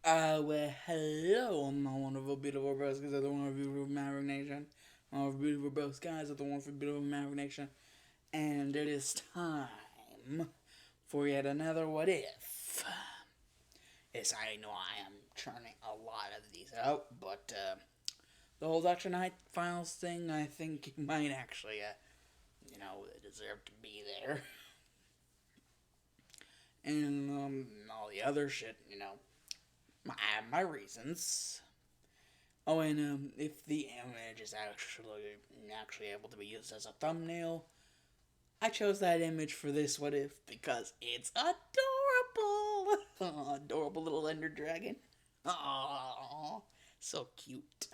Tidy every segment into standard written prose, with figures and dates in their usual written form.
Well, hello, my wonderful, beautiful bros, guys of the wonderful, beautiful Maverick Nation. My wonderful, beautiful bros, guys of the wonderful, beautiful Maverick Nation. And it is time for yet another What If. Yes, I know I am churning a lot of these out, but the whole Dr. Night Files thing, I think might actually, deserve to be there. And all the other shit, I have my reasons. Oh, and if the image is actually able to be used as a thumbnail, I chose that image for this What If because it's adorable. Adorable little Ender Dragon. Aww, so cute.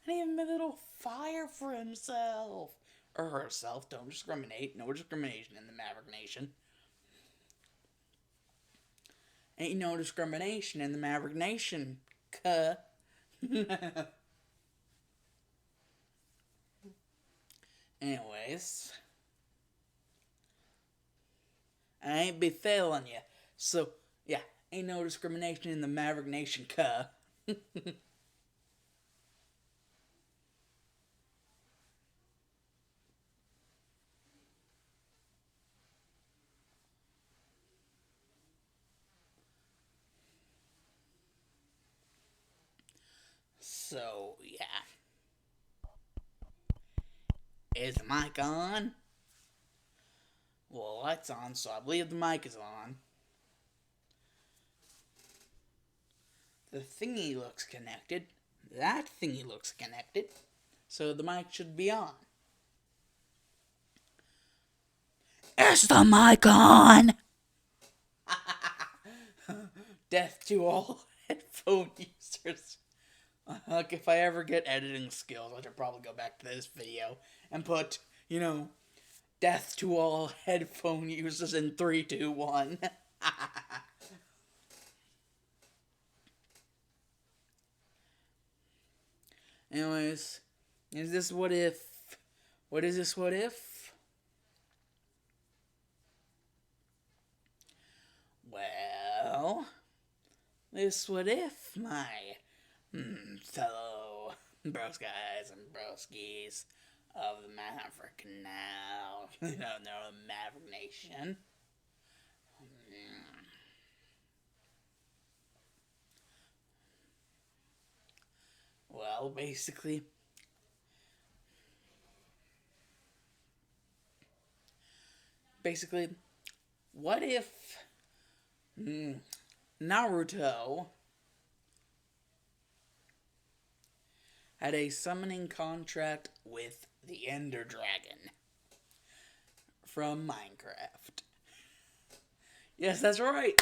And even a little fire for himself. Or herself, don't discriminate. No discrimination in the Maverick Nation. Ain't no discrimination in the Maverick Nation. Cuh. Anyways, I ain't be failing you. So, yeah, ain't no discrimination in the Maverick Nation, cuh. So, yeah. Is the mic on? Well, the light's on, so I believe the mic is on. The thingy looks connected. That thingy looks connected. So the mic should be on. Is the mic on? Death to all headphone users. Like, if I ever get editing skills, I should probably go back to this video and put, death to all headphone users in 3, 2, 1. Anyways, is this What If? What is this What If? Well, this What If, my fellow bros guys and broskies of the Maverick now, the Maverick Nation. Well, basically, what if Naruto had a summoning contract with the Ender Dragon from Minecraft? Yes, that's right.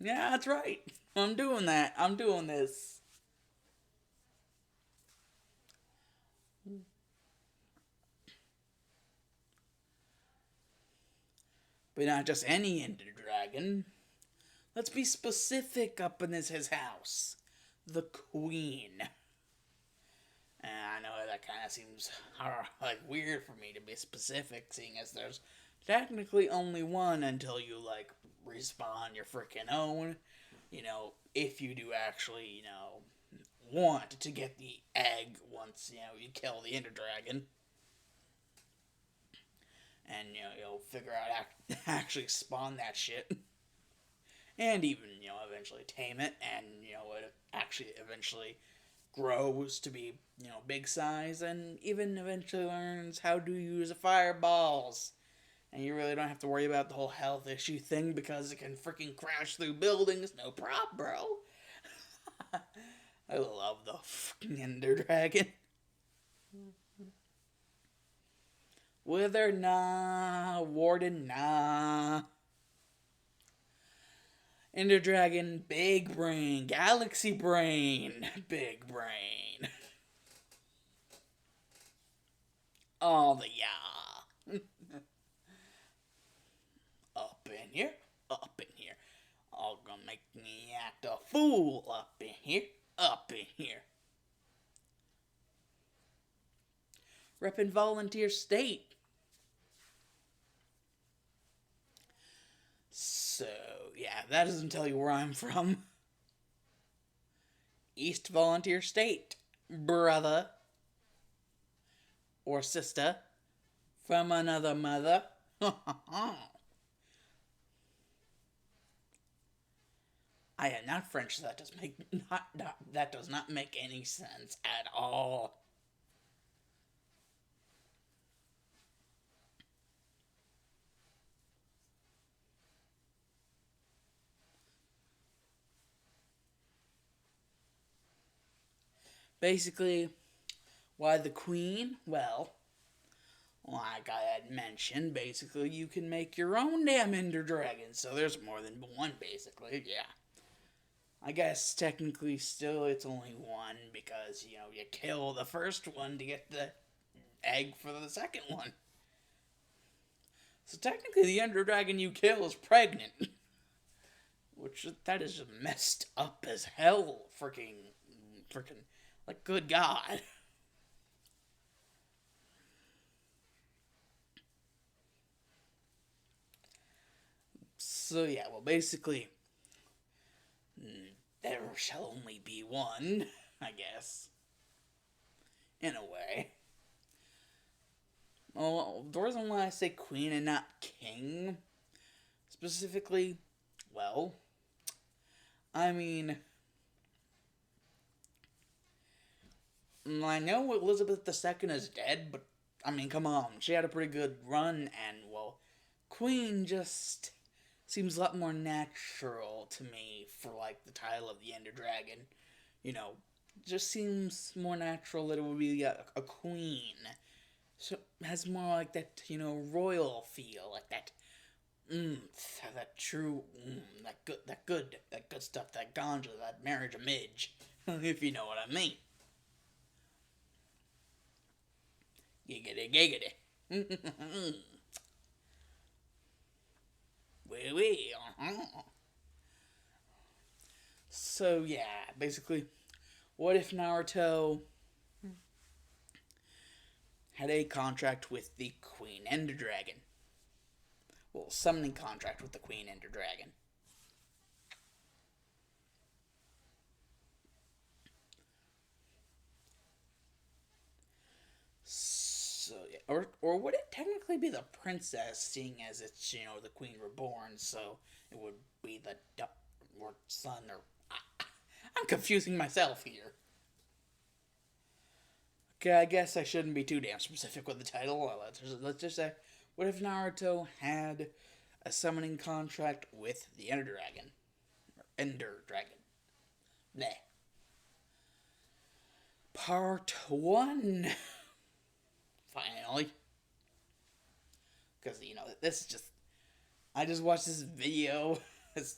Yeah, that's right. I'm doing that. I'm doing this. But not just any Ender Dragon. Let's be specific up in his house. The Queen. And I know that kind of seems like weird for me to be specific, seeing as there's technically only one until you respawn your freaking own. If you do actually, want to get the egg once you kill the Ender Dragon, and you'll figure out actually spawn that shit, and even eventually tame it, and it actually eventually grows to be, big size, and even eventually learns how to use fireballs. And you really don't have to worry about the whole health issue thing because it can freaking crash through buildings. No problem, bro. I love the fucking Ender Dragon. Wither, nah. Warden, nah. Ender Dragon, big brain. Galaxy brain, big brain. All the yeah. Up in here, up in here. All gonna make me act a fool up in here, up in here. Reppin' volunteer state. So, yeah, that doesn't tell you where I'm from. East Volunteer State, brother or sister from another mother. I am not French. So that does make not that does not make any sense at all. Basically, why the Queen? Well, like I had mentioned, basically you can make your own damn Ender Dragon. So there's more than one, basically. Yeah. I guess technically still it's only one because, you kill the first one to get the egg for the second one. So technically the Ender Dragon you kill is pregnant. Which, that is just messed up as hell. Freaking, like, good God. So yeah, well basically, there shall only be one, I guess. In a way. Well, the reason why I say queen and not king, specifically, well, I mean, I know Elizabeth II is dead, but, I mean, come on, she had a pretty good run, and, well, queen just seems a lot more natural to me for, like, the title of the Ender Dragon. You know, just seems more natural that it would be a queen. So it has more like that, royal feel, like that, that true, that good stuff, that ganja, that marriage of Midge, if you know what I mean. Giggity, giggity. Wee wee, uh-huh. So yeah, basically, what if Naruto had a contract with the Queen Ender Dragon? Well, summoning contract with the Queen Ender Dragon. So, yeah, or would it technically be the princess, seeing as it's the Queen reborn? So it would be the or son or I'm confusing myself here. Okay, I guess I shouldn't be too damn specific with the title. Well, let's just say, what if Naruto had a summoning contract with the Ender Dragon? Or Ender Dragon. Bleh. Part 1. Finally. Because, this is just. I just watched this video. This,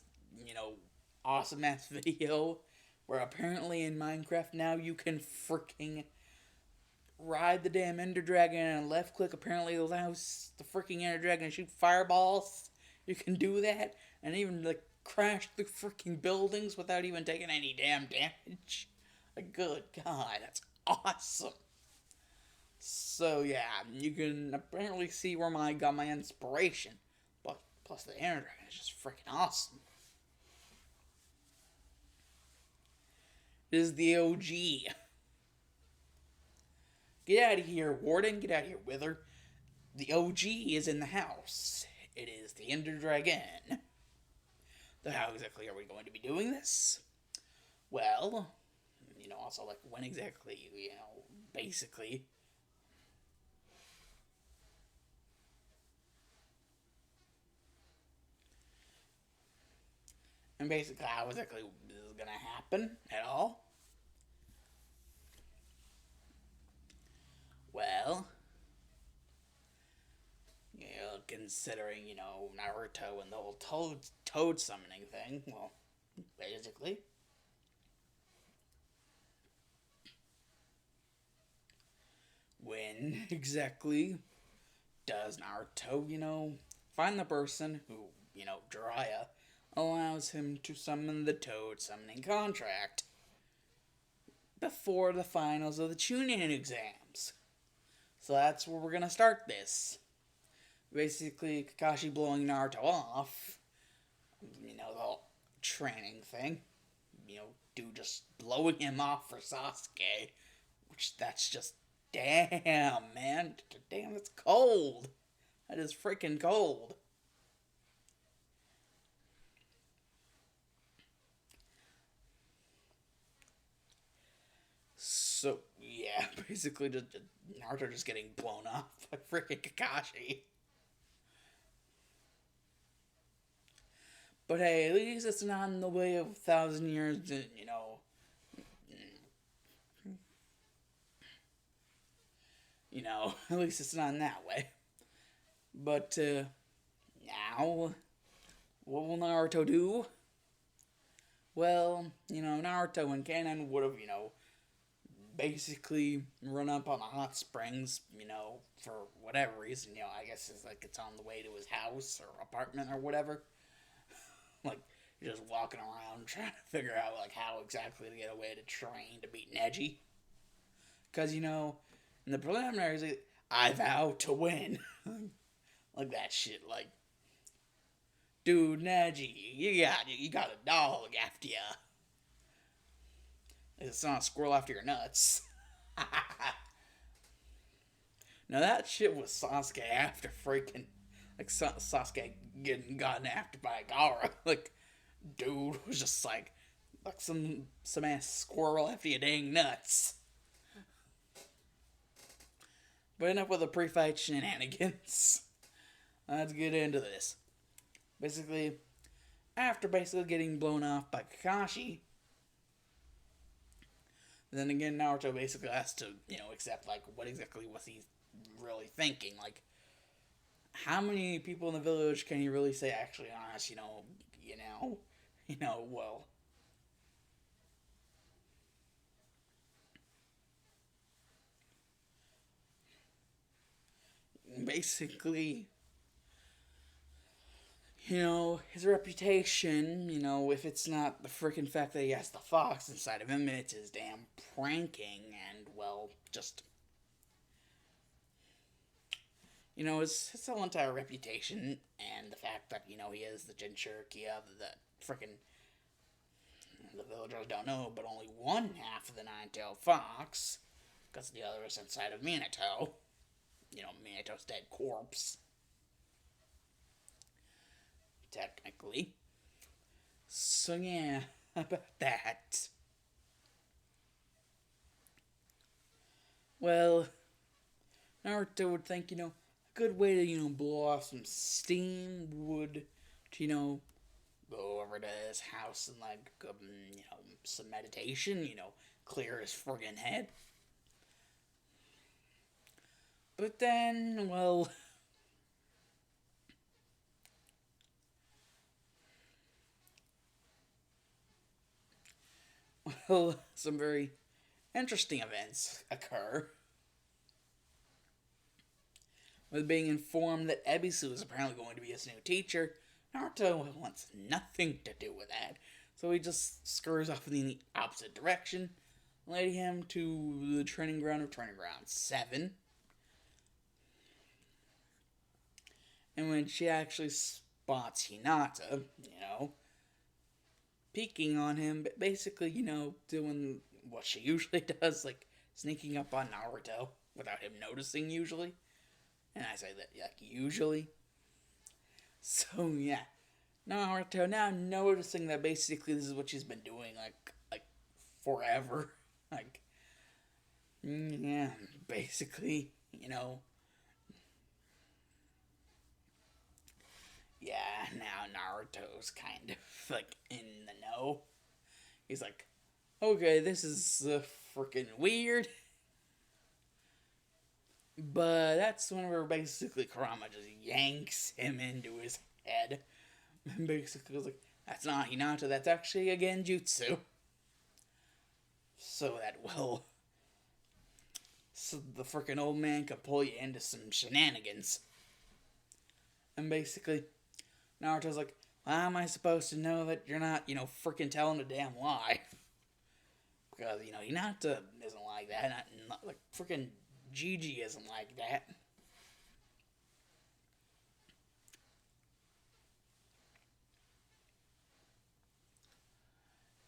awesome ass video. Where apparently in Minecraft now you can freaking ride the damn Ender Dragon and left click apparently allows the freaking Ender Dragon to shoot fireballs. You can do that and even like crash the freaking buildings without even taking any damn damage. Like, good God, that's awesome. So yeah, you can apparently see where I got my inspiration. But plus the Ender Dragon is just freaking awesome. It is the OG. Get out of here, Warden. Get out of here, Wither. The OG is in the house. It is the Ender Dragon. So how exactly are we going to be doing this? Well, also, like, when exactly, basically. And basically, how exactly this is going to happen at all? Well, considering, Naruto and the whole toad summoning thing, well, basically. When exactly does Naruto, find the person who, Jiraiya allows him to summon the toad summoning contract before the finals of the Chunin exams? So that's where we're gonna start this. Basically, Kakashi blowing Naruto off. training thing. Dude just blowing him off for Sasuke. Which, that's just, damn, man. Damn, it's cold. That is freaking cold. So, yeah, basically just Naruto just getting blown up by freaking Kakashi. But hey, at least it's not in the way of 1,000 years, at least it's not in that way. But, now, what will Naruto do? Well, Naruto and Kanon would have, basically run up on the hot springs, for whatever reason, I guess it's on the way to his house or apartment or whatever. Like, you're just walking around trying to figure out, how exactly to get away to train to beat Neji. Because, in the preliminaries, I vow to win. Like that shit, dude, Neji, you got a dog after ya. It's not a squirrel after your nuts. Now that shit was Sasuke after freaking, Sasuke getting gotten after by Gaara. Dude was just like some ass squirrel after your dang nuts. But enough with the pre-fight shenanigans. Let's get into this. Basically, after getting blown off by Kakashi, then again, Naruto basically has to, accept, what exactly was he really thinking? How many people in the village can he really say actually honest, well. Basically, his reputation, if it's not the freaking fact that he has the fox inside of him, it's his damn pranking and, well, just, his whole entire reputation and the fact that, he is the Jinchuriki of the freaking, the villagers don't know, but only one half of the nine-tailed fox, because the other is inside of Minato. Minato's dead corpse. Technically. So yeah, about that. Well, Naruto would think, a good way to, blow off some steam would to, go over to his house and, some meditation, clear his friggin' head. But then, well, some very interesting events occur. With being informed that Ebisu is apparently going to be his new teacher, Naruto wants nothing to do with that. So he just scurries off in the opposite direction, leading him to the training ground of Training Ground 7. And when she actually spots Hinata, peeking on him, but basically, doing what she usually does, sneaking up on Naruto without him noticing, usually. And I say that, usually. So, yeah. Naruto now noticing that basically this is what she's been doing, forever. Yeah, basically, Yeah, now Naruto's kind of, in the know. He's like, okay, this is freaking weird. But that's whenever basically Kurama just yanks him into his head. And basically was like, that's not Hinata, that's actually a genjutsu. So that, well, so the freaking old man could pull you into some shenanigans. And basically, Naruto's like, how am I supposed to know that you're not, freaking telling a damn lie? Because, Hinata isn't like that. Not like freaking Gigi isn't like that.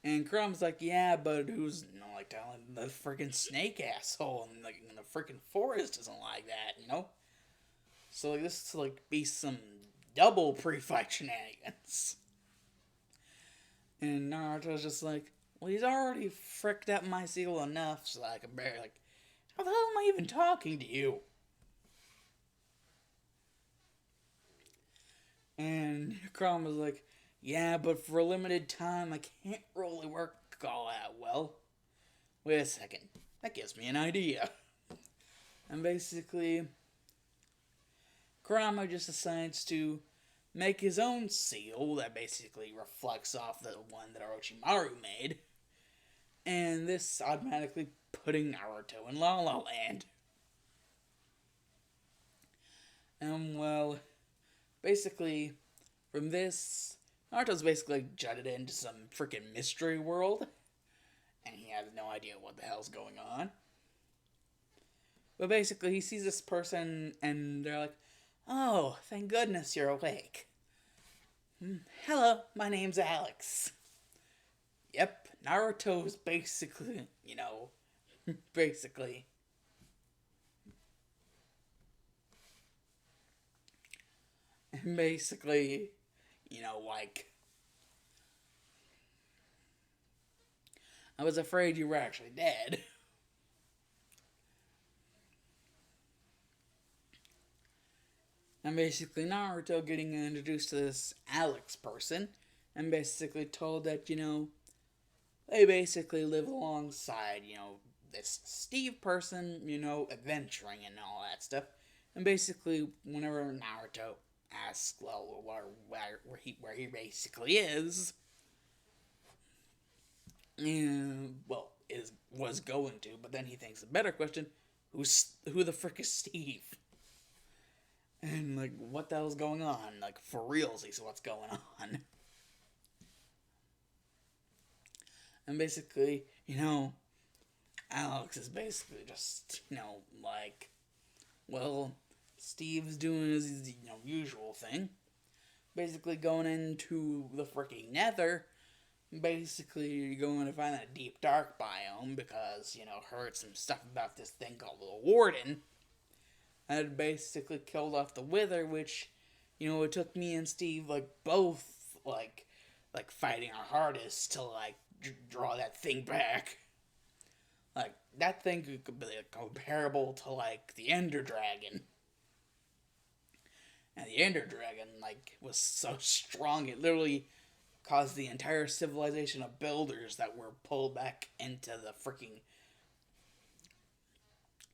And Chrome's like, yeah, but who's, like, telling the freaking snake asshole in the freaking forest isn't like that, So, like, this is, like, be some double pre-fight shenanigans. And Naruto's just like, well, he's already fricked up my seal enough so I can bear, like, how the hell am I even talking to you? And Chrome was like, yeah, but for a limited time, I can't really work all that well. Wait a second. That gives me an idea. And basically, Kurama just decides to make his own seal that basically reflects off the one that Orochimaru made. And this automatically putting Naruto in La La Land. And well, basically, from this, Naruto's basically jutted into some freaking mystery world. And he has no idea what the hell's going on. But basically, he sees this person, and they're like, oh, thank goodness you're awake. Hello, my name's Alex. Yep, Naruto's basically, basically. Basically, like, I was afraid you were actually dead. And basically, Naruto getting introduced to this Alex person, and basically told that, they basically live alongside, this Steve person, adventuring and all that stuff. And basically, whenever Naruto asks, well, where he basically is, was going to, but then he thinks a better question: who the frick is Steve? And like, what the hell's going on? Like, for realsies, what's going on? And basically, Alex is basically just, like, well, Steve's doing his, usual thing. Basically going into the freaking nether. Basically, you're going to find that deep dark biome because, heard some stuff about this thing called the Warden. Had basically killed off the Wither, which, it took me and Steve, like, both, like fighting our hardest to, like, draw that thing back. Like, that thing could be comparable to, like, the Ender Dragon. And the Ender Dragon, like, was so strong, it literally caused the entire civilization of builders that were pulled back into the freaking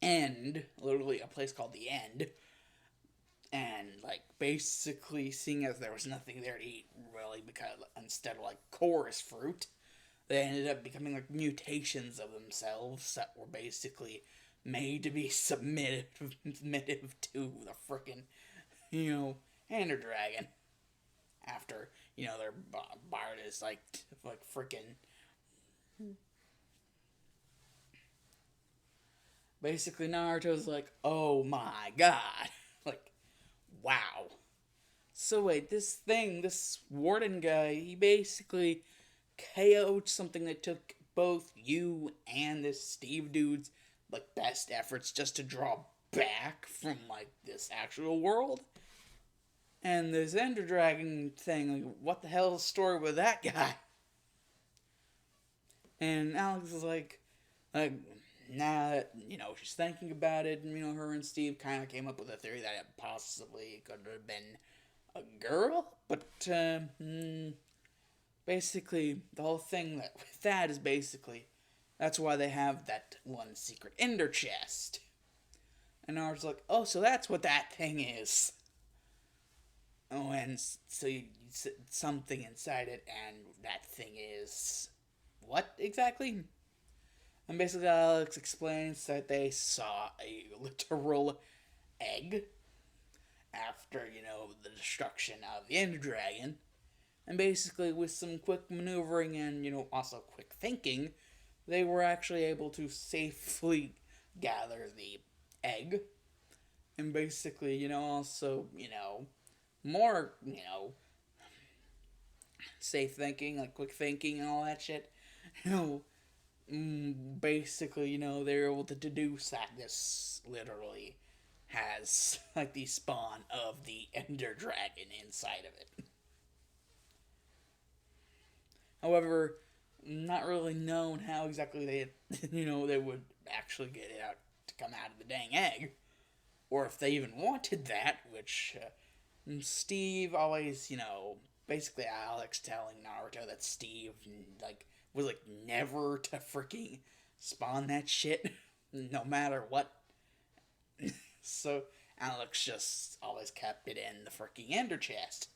End, literally a place called the End. And, like, basically, seeing as there was nothing there to eat, really, because instead of, like, chorus fruit, they ended up becoming, like, mutations of themselves that were basically made to be submissive to the frickin', Ender Dragon. After, their bard is, like frickin'. Basically, Naruto's like, oh my god. Like, wow. So wait, this Warden guy, he basically KO'd something that took both you and this Steve dude's, like, best efforts just to draw back from, like, this actual world. And this Ender Dragon thing, like, what the hell's the story with that guy? And Alex is like, now that, she's thinking about it, and, her and Steve kind of came up with a theory that it possibly could have been a girl, but, basically, the whole thing with that is basically, that's why they have that one secret Ender chest. And I was like, oh, so that's what that thing is. Oh, and so you something inside it, and that thing is what exactly? And basically, Alex explains that they saw a literal egg after, the destruction of the Ender Dragon. And basically, with some quick maneuvering and, also quick thinking, they were actually able to safely gather the egg. And basically, also, more, safe thinking, like quick thinking and all that shit. You know, basically, they're able to deduce that this literally has like the spawn of the Ender Dragon inside of it. However, not really known how exactly they, they would actually get it out to come out of the dang egg, or if they even wanted that. Which Steve always, basically Alex telling Naruto that Steve was never to freaking spawn that shit, no matter what. So Alex just always kept it in the freaking Ender chest.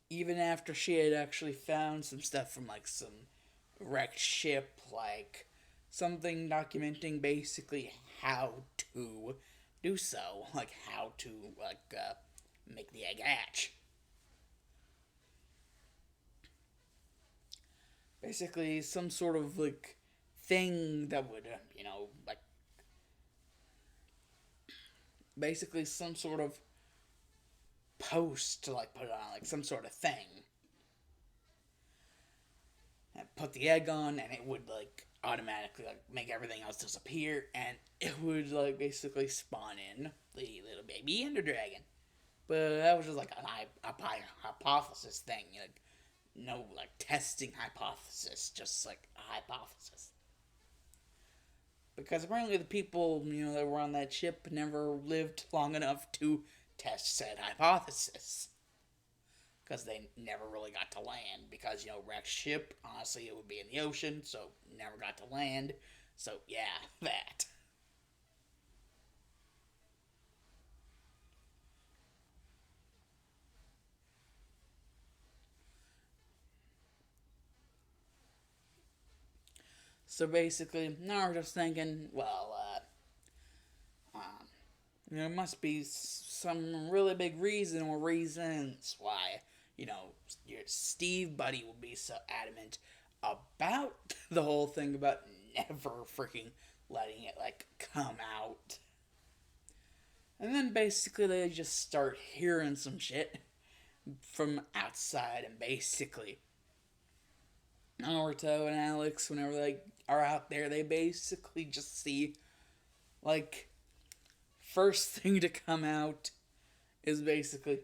Even after she had actually found some stuff from some wrecked ship, like something documenting basically how to do so, like how to make the egg hatch. Basically, some sort of thing that would, basically some sort of post to put on some sort of thing and put the egg on, and it would automatically make everything else disappear, and it would basically spawn in the little baby Ender Dragon. But that was just an hypothesis thing, no testing hypothesis, just a hypothesis. Because apparently the people that were on that ship never lived long enough to test said hypothesis. Because they never really got to land. Because, wrecked ship, honestly, it would be in the ocean, so never got to land. So, yeah, that. So basically, now we're just thinking, well, there must be some really big reason or reasons why, your Steve buddy will be so adamant about the whole thing about never freaking letting it, come out. And then basically they just start hearing some shit from outside, and basically Naruto and Alex, whenever they are out there, they basically just see, first thing to come out is basically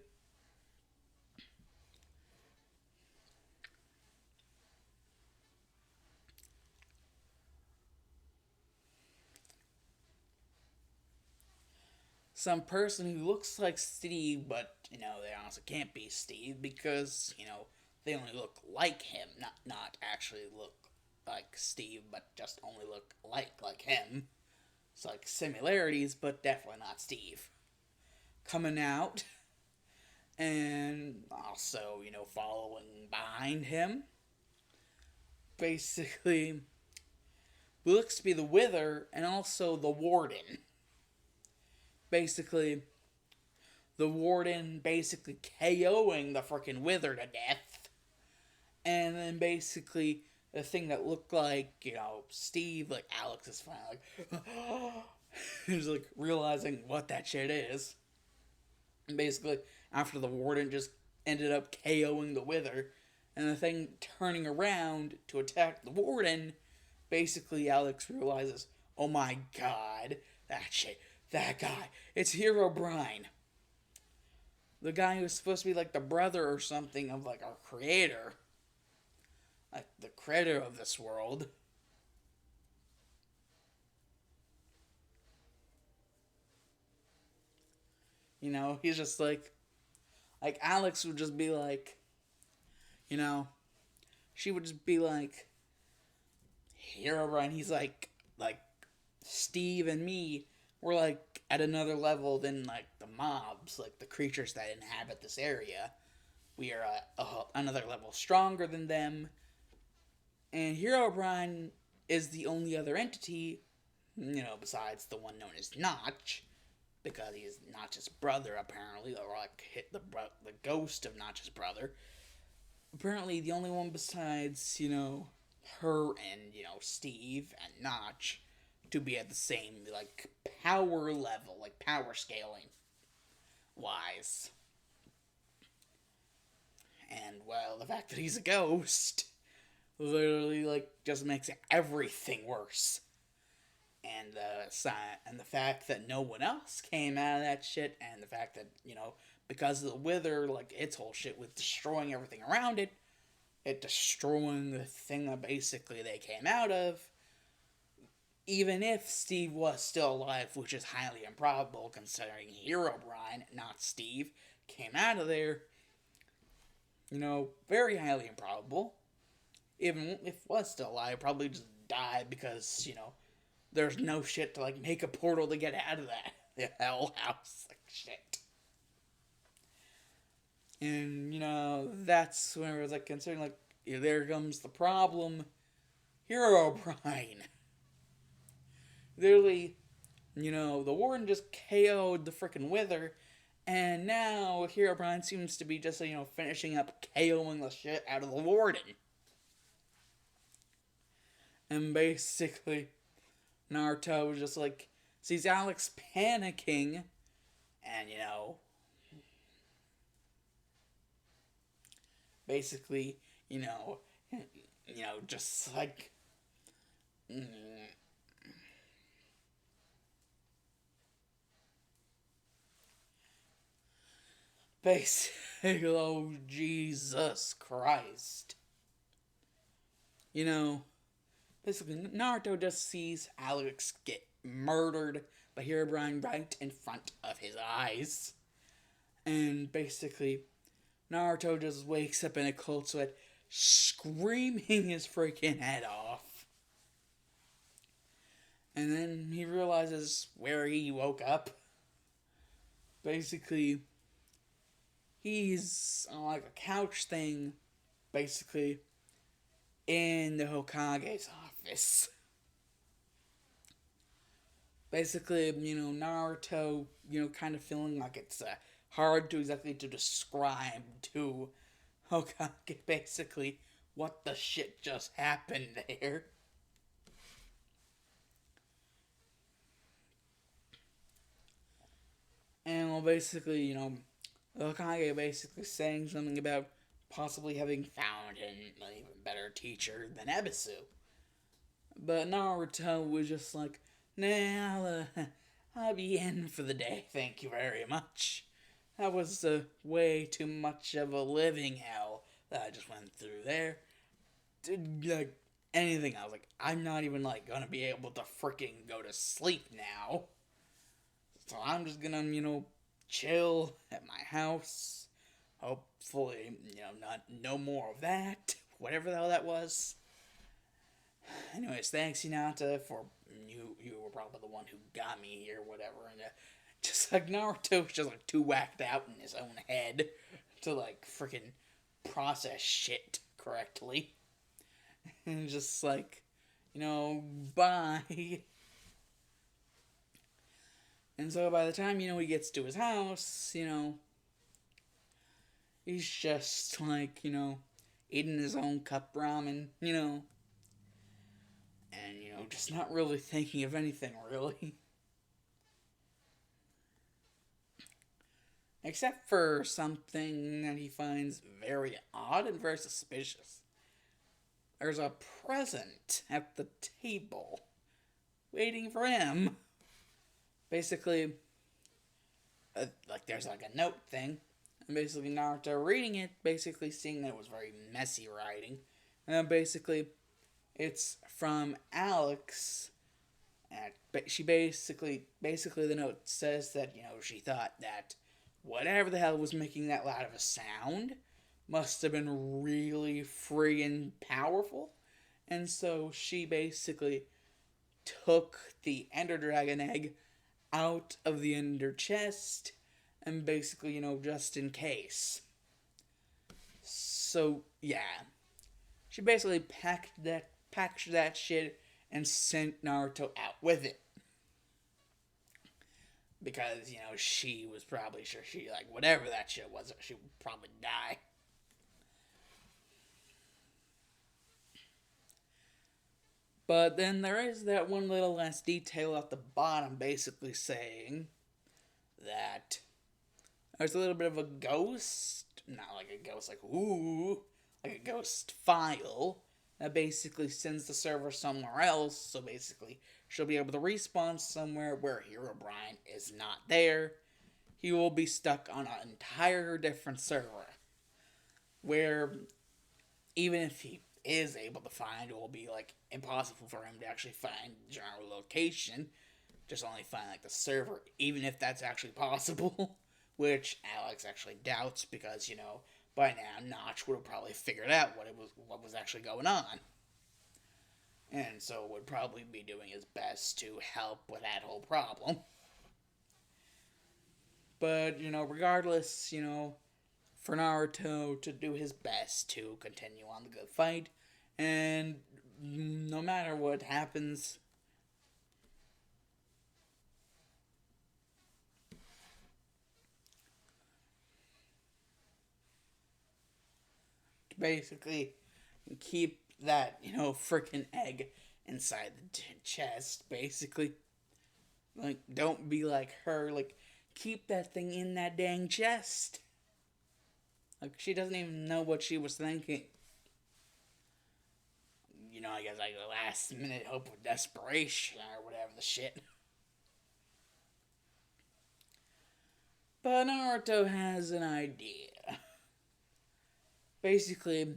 some person who looks like Steve, but they honestly can't be Steve because they only look like him, not actually look like Steve, but just only look like him. It's similarities, but definitely not Steve. Coming out, and also following behind him, basically looks to be the Wither and also the Warden. Basically, the Warden basically KOing the freaking Wither to death. And then basically the thing that looked like, Steve, Alex is finally he's realizing what that shit is. And basically, after the Warden just ended up KOing the Wither, and the thing turning around to attack the Warden, basically Alex realizes, oh my god, that shit, that guy, it's Herobrine. The guy who's supposed to be the brother or something of our creator. The creator of this world. He's just Alex would just be she would just be Herobrine, he's like Steve and me, we're at another level than the mobs, the creatures that inhabit this area. We are another level stronger than them. And Herobrine is the only other entity, besides the one known as Notch, because he's Notch's brother, apparently, or hit the ghost of Notch's brother. Apparently, the only one besides, her and, Steve and Notch to be at the same, power level, power scaling wise. And, well, the fact that he's a ghost literally, like, just makes everything worse. And the fact that no one else came out of that shit, and the fact that, because of the wither, like, its whole shit with destroying everything around it, it destroying the thing that basically they came out of, even if Steve was still alive, which is highly improbable considering Herobrine, not Steve, came out of there, very highly improbable. Even if was still alive, probably just died because, there's no shit to, like, make a portal to get out of that the hell house. Like, shit. And, that's when I was, like, considering, like, there comes the problem. Herobrine. Literally, the Warden just KO'd the frickin' Wither, and now Herobrine seems to be just, finishing up KOing the shit out of the Warden. And basically, Naruto just, like, sees Alex panicking, and, basically, just, like, basically, oh, Jesus Christ. Basically, Naruto just sees Alex get murdered by Herobrine right in front of his eyes. And basically, Naruto just wakes up in a cold sweat, screaming his freaking head off. And then he realizes where he woke up. Basically, he's on like a couch thing, basically, in the Hokage's office. Basically, Naruto, kind of feeling like it's hard to exactly to describe to Hokage, basically, what the shit just happened there. And, well, basically, Hokage basically saying something about possibly having found an even better teacher than Ebisu. But Naruto was just like, nah, I'll be in for the day, thank you very much. That was way too much of a living hell that I just went through there. Like, anything else, like, I'm not even, like, gonna be able to freaking go to sleep now. So I'm just gonna, chill at my house. Hopefully, no more of that. Whatever the hell that was. Anyways, thanks, Hinata, for you were probably the one who got me here, whatever. And just like Naruto was just like too whacked out in his own head to like freaking process shit correctly. And just like, bye. And so by the time, he gets to his house, he's just like, eating his own cup ramen, and, just not really thinking of anything, really. Except for something that he finds very odd and very suspicious. There's a present at the table, waiting for him. Basically, there's like a note thing, and basically Naruto reading it, basically seeing that it was very messy writing, and then basically, it's from Alex, and she basically the note says that, she thought that whatever the hell was making that loud of a sound must have been really friggin' powerful, and so she basically took the Ender Dragon egg out of the Ender chest, and basically, just in case. So, yeah. She basically packaged that shit and sent Naruto out with it. Because, she was probably sure whatever that shit was, she would probably die. But then there is that one little last detail at the bottom basically saying that there's a little bit of a ghost not like a ghost, like, ooh, like a ghost file that basically sends the server somewhere else. So basically, she'll be able to respawn somewhere where Herobrine is not there. He will be stuck on an entire different server where even if he is able to find, it will be like impossible for him to actually find general location. Just only find like the server, even if that's actually possible, which Alex actually doubts because by now Notch would have probably figured out what was actually going on, and so would probably be doing his best to help with that whole problem. But regardless, for Naruto to do his best to continue on the good fight, and no matter what happens, basically keep that freaking egg inside the chest. Basically, like, don't be like her. Like, keep that thing in that dang chest. Like, she doesn't even know what she was thinking. I guess like the last minute hope of desperation or whatever the shit. But Naruto has an idea. Basically,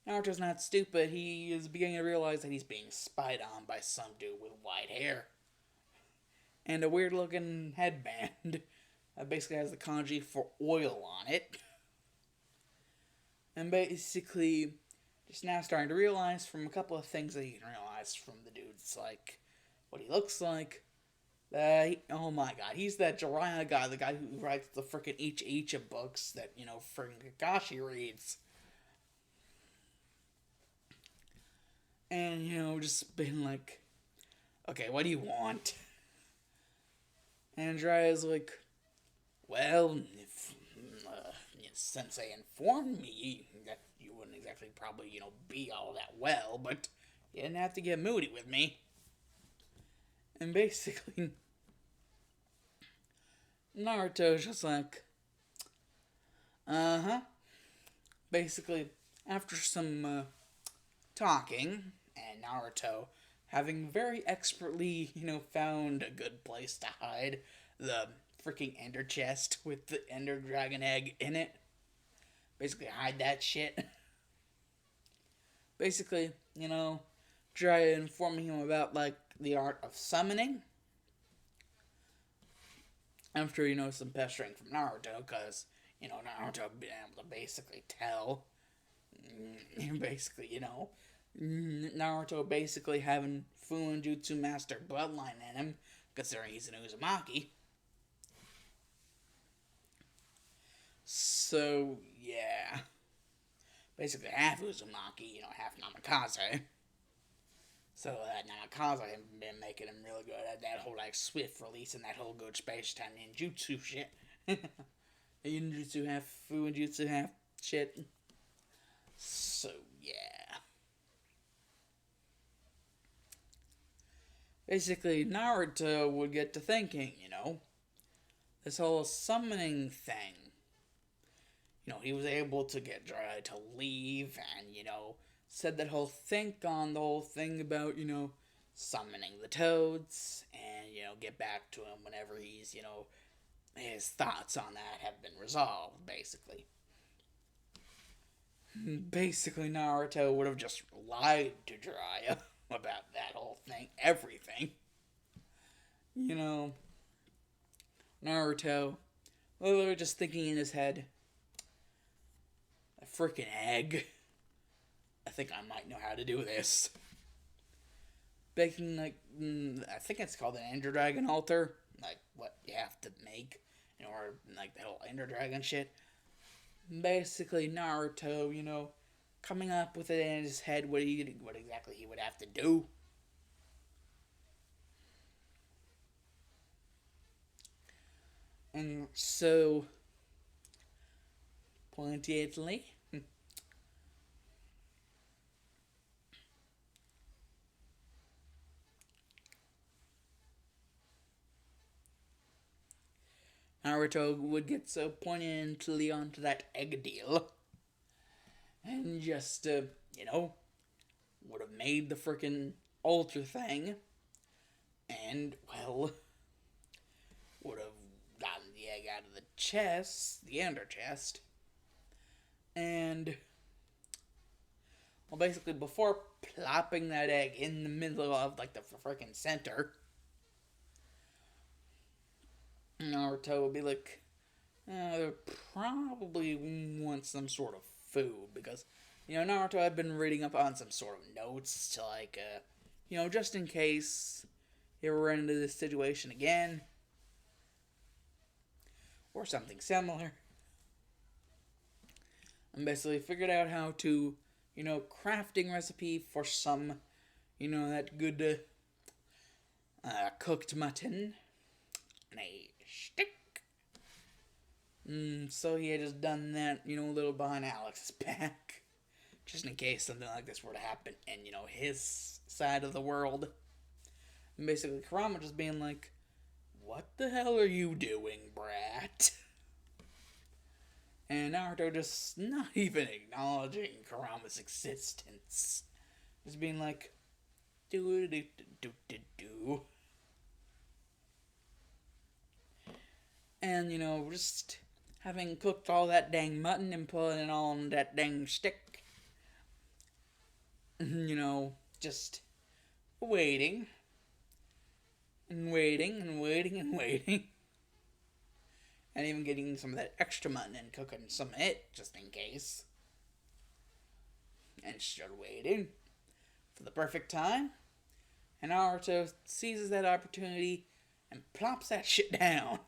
Naruto's not stupid. He is beginning to realize that he's being spied on by some dude with white hair and a weird looking headband that basically has the kanji for oil on it. And basically, just now starting to realize from a couple of things that you can realize from the dude's, like, what he looks like. Oh my god, he's that Jiraiya guy, the guy who writes the frickin' Icha books that, frickin' Kakashi reads. And, just been like, okay, what do you want? And Jiraiya's like, well, if Sensei informed me that you wouldn't exactly probably, be all that well, but you didn't have to get moody with me. And basically, Naruto's just like, uh-huh. Basically, after some talking, and Naruto having very expertly, found a good place to hide the freaking Ender chest with the Ender Dragon egg in it. Basically, hide that shit. Basically, try informing him about, like, the art of summoning. After, some pestering from Naruto, because, Naruto being able to basically tell. Basically, Naruto basically having Fuinjutsu Master bloodline in him, considering he's an Uzumaki. So, yeah. Basically half Uzumaki, half Namikaze. So Namikaze has been making him really good at that whole, like, swift release and that whole good space time ninjutsu shit. Ninjutsu half Fuinjutsu half shit. So, yeah. Basically, Naruto would get to thinking, this whole summoning thing. He was able to get Jiraiya to leave and, said that he'll think on the whole thing about, summoning the toads and, get back to him whenever he's, his thoughts on that have been resolved, basically. Basically, Naruto would have just lied to Jiraiya about that whole thing, everything. Naruto, literally just thinking in his head, a freaking egg. I think I might know how to do this. Making, like, I think it's called an Ender Dragon altar. Like, what you have to make in order, like, that whole Ender Dragon shit. Basically, Naruto, coming up with it in his head what exactly he would have to do. And so, pointedly, Naruto would get so poignantly onto that egg deal. And just, would have made the frickin' Ultra thing. And, well, would have gotten the egg out of the chest, the ender chest. And, well, basically, before plopping that egg in the middle of, like, the frickin' center, Naruto would be like, they probably want some sort of food, because, Naruto had been reading up on some sort of notes to, like, just in case he ever ran into this situation again, or something similar, and basically figured out how to, crafting recipe for some, that good cooked mutton and a stick. So he had just done that, a little behind Alex's back, just in case something like this were to happen in, his side of the world. And basically, Kurama just being like, "What the hell are you doing, brat?" And Naruto just not even acknowledging Kurama's existence. Just being like, do do do do do. And, just having cooked all that dang mutton and putting it on that dang stick. Just waiting. And waiting and waiting and waiting. And even getting some of that extra mutton and cooking some of it, just in case. And started waiting for the perfect time. And Naruto seizes that opportunity and plops that shit down.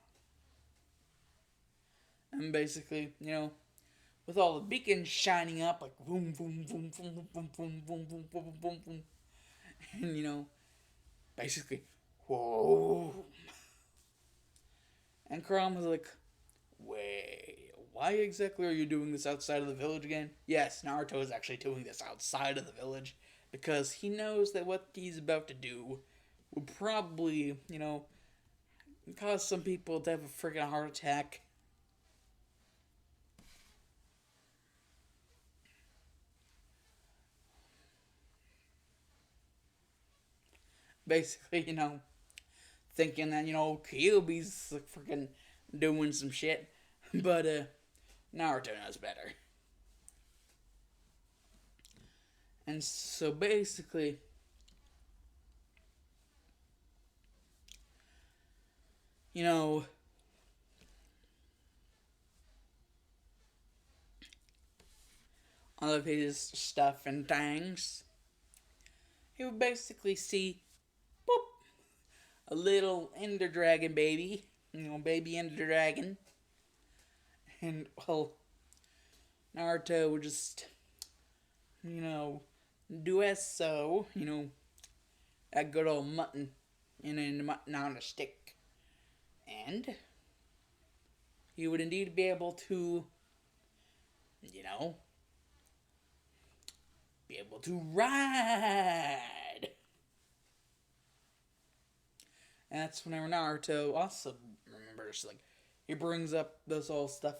And basically, with all the beacons shining up, like boom, boom, boom, boom, boom, boom, boom, boom, boom, boom, boom. And, basically, whoa. And Kurama's like, wait, why exactly are you doing this outside of the village again? Yes, Naruto is actually doing this outside of the village because he knows that what he's about to do would probably, cause some people to have a freaking heart attack. Basically, thinking that, Kyuubi's like freaking doing some shit. But, Naruto knows better. And so basically, all of his stuff and things, he would basically see, boop, a little Ender Dragon baby, baby Ender Dragon. And, well, Naruto would just, do as so, that good old mutton, and the mutton on a stick. And he would indeed be able to, be able to ride. And that's whenever Naruto also remembers, like, he brings up this whole stuff,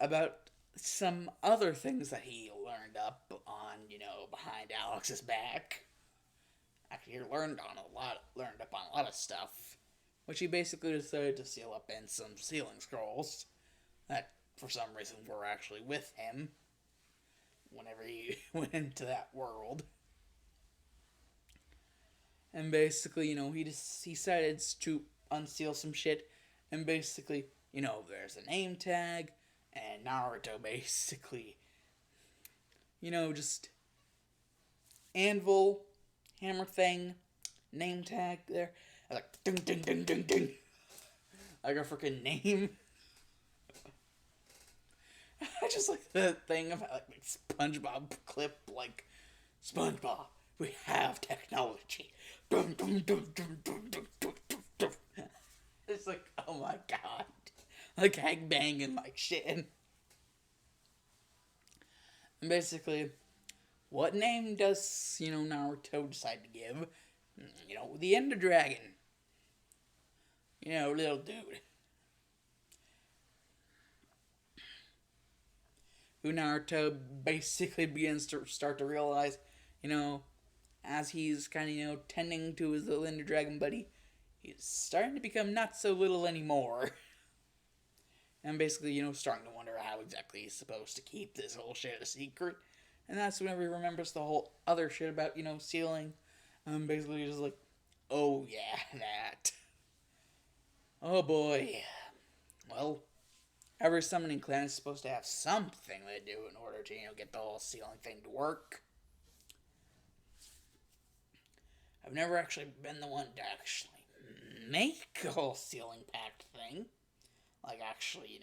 about some other things that he learned up on, behind Alex's back. Actually, he learned up on a lot of stuff, which he basically decided to seal up in some sealing scrolls that, for some reason, were actually with him whenever he went into that world. And basically, he decided to unseal some shit, and basically, there's a name tag, and Naruto basically, just anvil, hammer thing, name tag there. I was like, ding, ding, ding, ding, ding. Like a freaking name. I just like the thing about like SpongeBob clip, like, SpongeBob, we have technology. Dum, dum, dum, dum, dum, dum, dum, dum. It's like, oh my god. Like hang banging like shit. And basically, what name does, Naruto decide to give? The Ender Dragon. Little dude. who Naruto basically begins to start to realize, you know, as he's kind of, tending to his little Ender Dragon buddy, he's starting to become not so little anymore. And basically, starting to wonder how exactly he's supposed to keep this whole shit a secret. And that's whenever he remembers the whole other shit about, sealing. Basically just like, oh yeah, that. Oh boy. Well, every summoning clan is supposed to have something they do in order to, get the whole sealing thing to work. I've never actually been the one to actually make a whole sealing pact thing. Like, actually,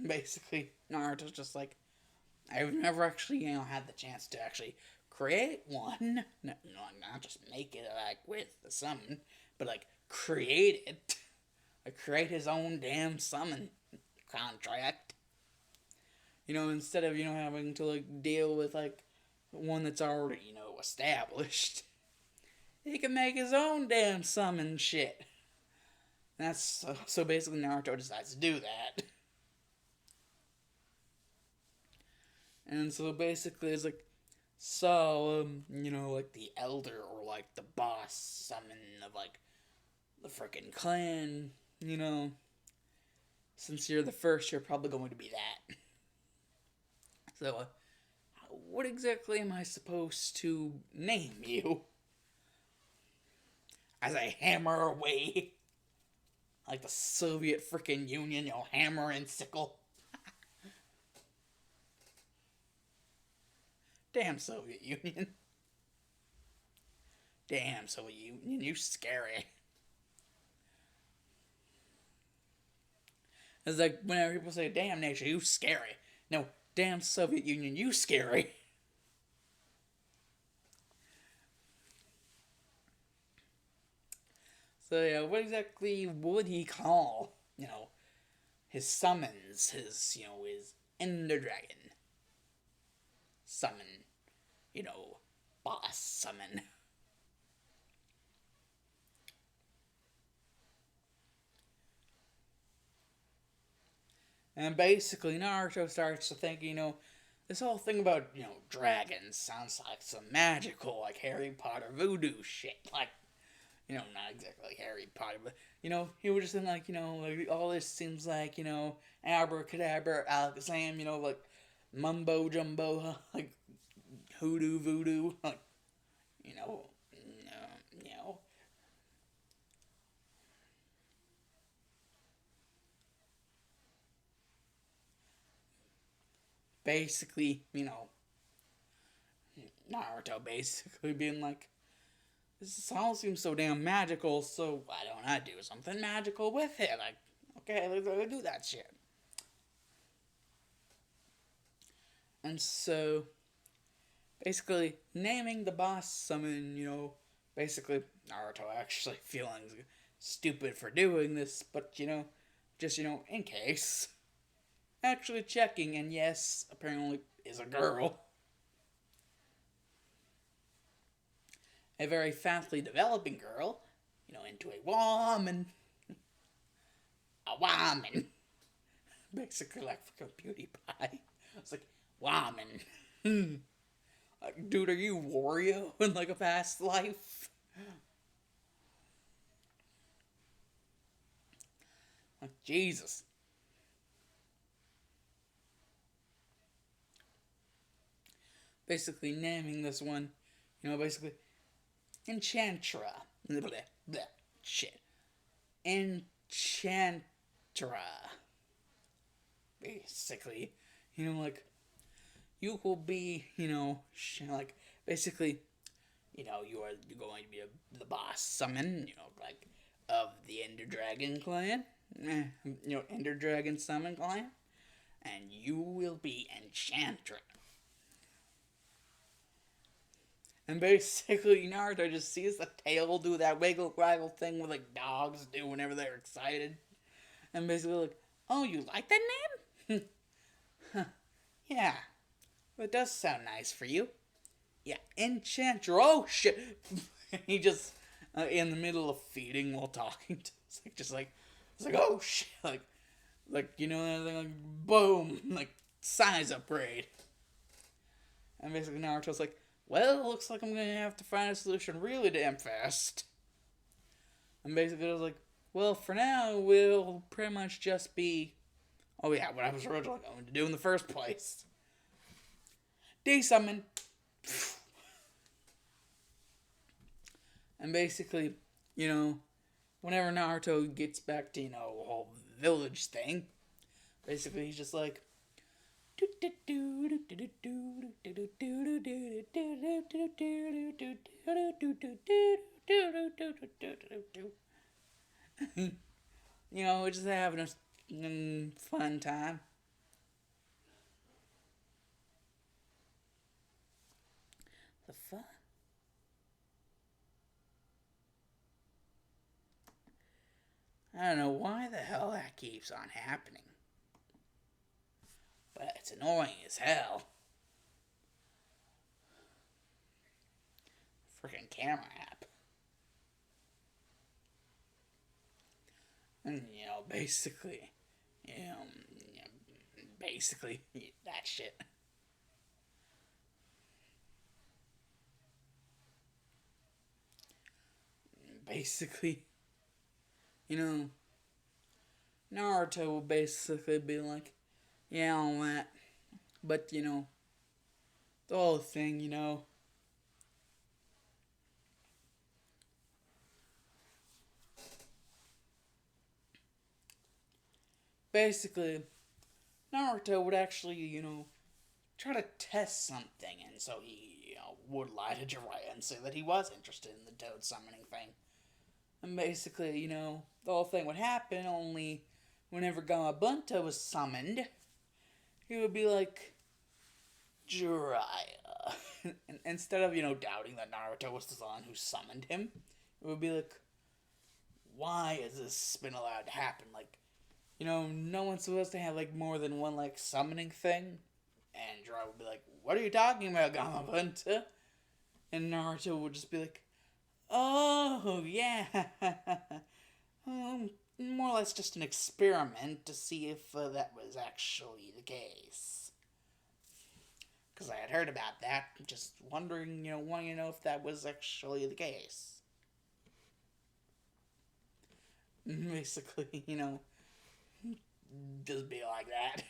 basically, Naruto's just like, I've never actually, had the chance to actually create one. No, not just make it, like, with the summon, but, like, create it. Like, create his own damn summon contract. Instead of, having to, like, deal with, like, one that's already, established. He can make his own damn summon shit. That's so basically Naruto decides to do that. And so basically it's like, so, like the elder or like the boss summon of like the freaking clan, since you're the first, you're probably going to be that. So, what exactly am I supposed to name you? As I hammer away like the Soviet freaking Union, hammer and sickle. Damn Soviet Union. Damn Soviet Union, you scary. It's like whenever people say, damn nation, you scary. No, damn Soviet Union, you scary. So yeah, what exactly would he call, his summons, his Ender Dragon summon, boss summon? And basically, Naruto starts to think, this whole thing about, dragons sounds like some magical, like Harry Potter voodoo shit. Like, not exactly like Harry Potter, but, he was just thinking, like, like, all this seems like, abracadabra, alakazam, like, mumbo jumbo, like, hoodoo voodoo, like, you know, you know, basically, Naruto basically being like, this all seems so damn magical, so why don't I do something magical with it? Like, okay, let's do that shit. And so, basically, naming the boss summon, basically, Naruto actually feeling stupid for doing this, but, just, in case. Actually checking, and yes, apparently is a girl. A very fastly developing girl, into a woman. A woman. Basically like fucking Beauty Pie. It's like, woman. Like, dude, are you Wario in like a past life? Like, Jesus. Basically naming this one, basically Enchantra. Blah, blah, blah, shit. Enchantra. Basically, like, you will be, like, basically, you're going to be the boss summon, like, of the Ender Dragon clan. Ender Dragon summon clan. And you will be Enchantra. And basically, Naruto just sees the tail do that wiggle waggle thing with like dogs do whenever they're excited. And basically, like, oh, you like that name? Huh. Yeah, it does sound nice for you. Yeah, Enchanter. Oh shit! he just in the middle of feeding while talking to it's like oh shit like you know anything like boom like size upgrade. And basically Naruto's like, well, it looks like I'm gonna have to find a solution really damn fast. And basically I was like, well, for now we'll pretty much just be, oh yeah, what I was originally going to do in the first place. D.S.M. And basically, you know, whenever Naruto gets back to, you know, the whole village thing, basically he's just like, you know, we're just having a fun time. The fun. I don't know why the hell that keeps on happening. But it's annoying as hell. Freaking camera app. And, you know, basically, basically, that shit. Basically, you know, Naruto will basically be like, yeah, all that. But, you know, the whole thing, you know. Basically, Naruto would actually, you know, try to test something, and so he, you know, would lie to Jiraiya and say that he was interested in the toad summoning thing. And basically, you know, the whole thing would happen, only whenever Gamabunta was summoned, he would be like, Jiraiya. And instead of, you know, doubting that Naruto was the one who summoned him, it would be like, why has this been allowed to happen? Like, you know, no one's supposed to have, like, more than one, like, summoning thing. And Jiraiya would be like, what are you talking about, Gamabunta? And Naruto would just be like, oh, yeah. More or less just an experiment to see if that was actually the case. Because I had heard about that, just wondering, you know, wanting to know if that was actually the case. Basically, you know, just be like that.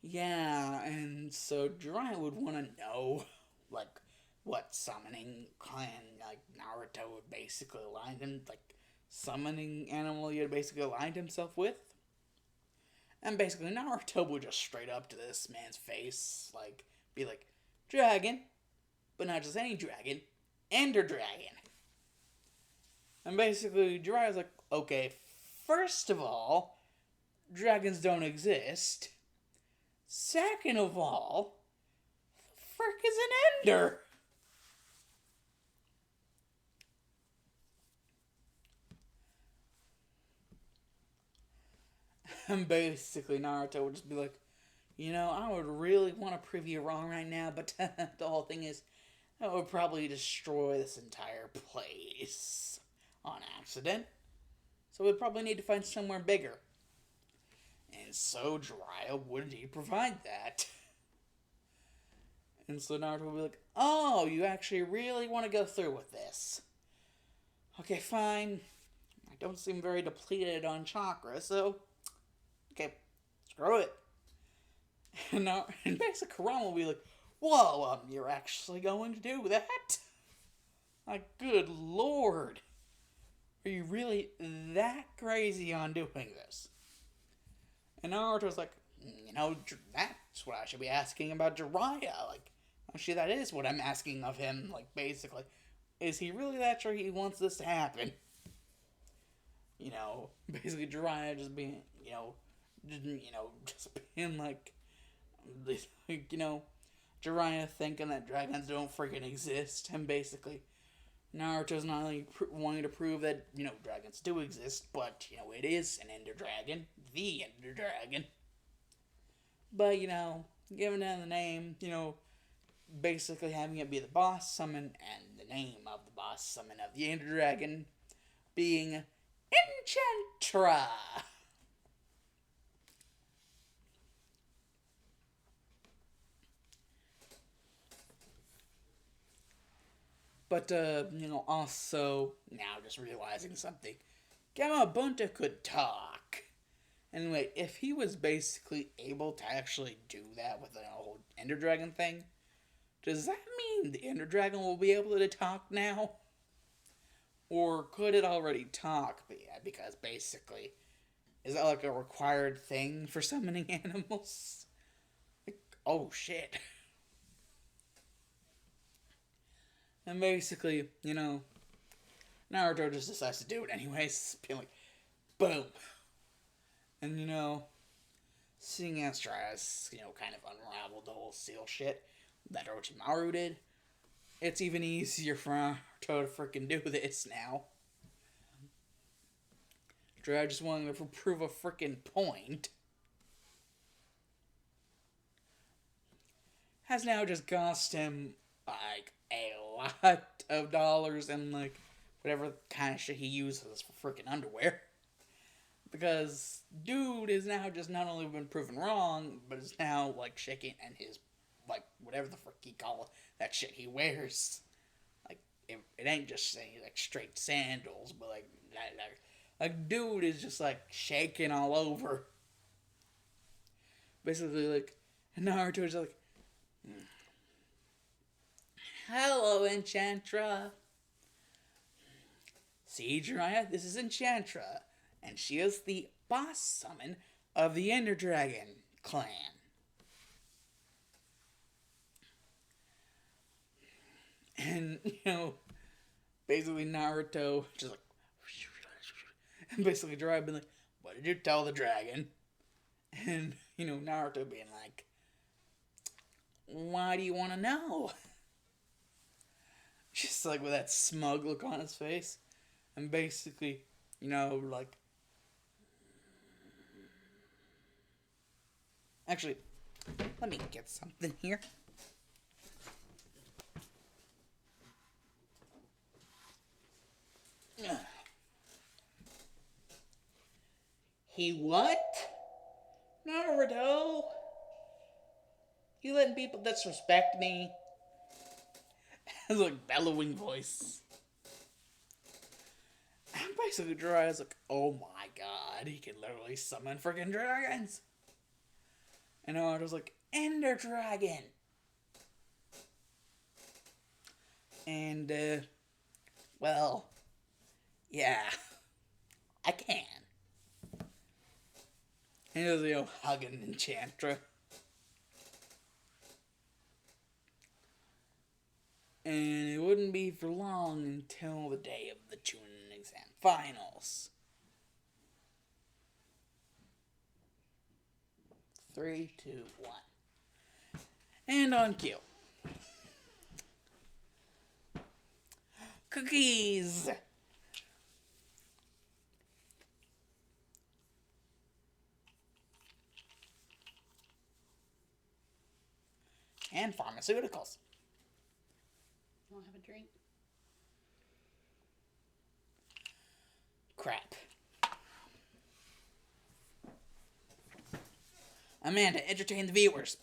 Yeah, and so Jiraiya would want to know, like, what summoning clan, like, Naruto would basically align him, like, summoning animal he had basically aligned himself with. And basically, Naruto would just straight up to this man's face, like, be like, dragon, but not just any dragon, Ender Dragon. And basically, Jiraiya's like, okay, first of all, dragons don't exist. Second of all, the frick is an Ender? And basically, Naruto would just be like, you know, I would really want to prove you wrong right now, but the whole thing is, that would probably destroy this entire place on accident. So we'd probably need to find somewhere bigger. And so Jiraiya would indeed provide that. And so Naruto would be like, oh, you actually really want to go through with this. Okay, fine. I don't seem very depleted on chakra, so okay, screw it. And now, and basically Kurama will be like, whoa, you're actually going to do that? Like, good lord. Are you really that crazy on doing this? And Naruto's like, you know, that's what I should be asking about Jiraiya. Like, actually, that is what I'm asking of him, like, basically. Is he really that sure he wants this to happen? You know, basically Jiraiya just being, just being like, you know, Jiraiya thinking that dragons don't freaking exist, and basically Naruto's not only wanting to prove that, you know, dragons do exist, but, you know, it is an Ender Dragon, the Ender Dragon. But, you know, given them the name, you know, basically having it be the boss summon and the name of the boss summon of the Ender Dragon being Enchantra. But, also, now just realizing something. Gamabunta could talk. Anyway, if he was basically able to actually do that with the whole Ender Dragon thing, does that mean the Ender Dragon will be able to talk now? Or could it already talk? But yeah, because basically, is that like a required thing for summoning animals? Like, oh shit. And basically, Naruto just decides to do it anyways. Being like, boom. And, seeing as Trias, kind of unraveled the whole seal shit that Orochimaru did, it's even easier for Naruto to freaking do this now. Jiraiya just wanted to prove a freaking point. Has now just cost him, like, a lot of dollars and, like, whatever kind of shit he uses for freaking underwear. Because dude is now just not only been proven wrong, but is now, like, shaking and his, like, whatever the frick he call that shit he wears. Like, it ain't just saying, like, straight sandals, but, like, dude is just, like, shaking all over. Basically, like, Naruto's like, hello, Enchantra. See, Jiraiya, this is Enchantra, and she is the boss summon of the Ender Dragon clan. And, basically Naruto just like, and basically Jiraiya being like, what did you tell the dragon? And, Naruto being like, why do you want to know? Just like with that smug look on his face. And basically, like, actually, let me get something here. He what? Naruto? You letting people disrespect me? It's like bellowing voice. And basically Jiraiya's like, oh my god, he can literally summon freaking dragons. And Naruto's like, Ender Dragon. And, well, yeah, I can. And he was, hugging Enchantra. And it wouldn't be for long until the day of the Chunin exam finals. 3, 2, 1. And on cue. Cookies! And pharmaceuticals. You want to have a drink? Crap. Amanda, entertain the viewers.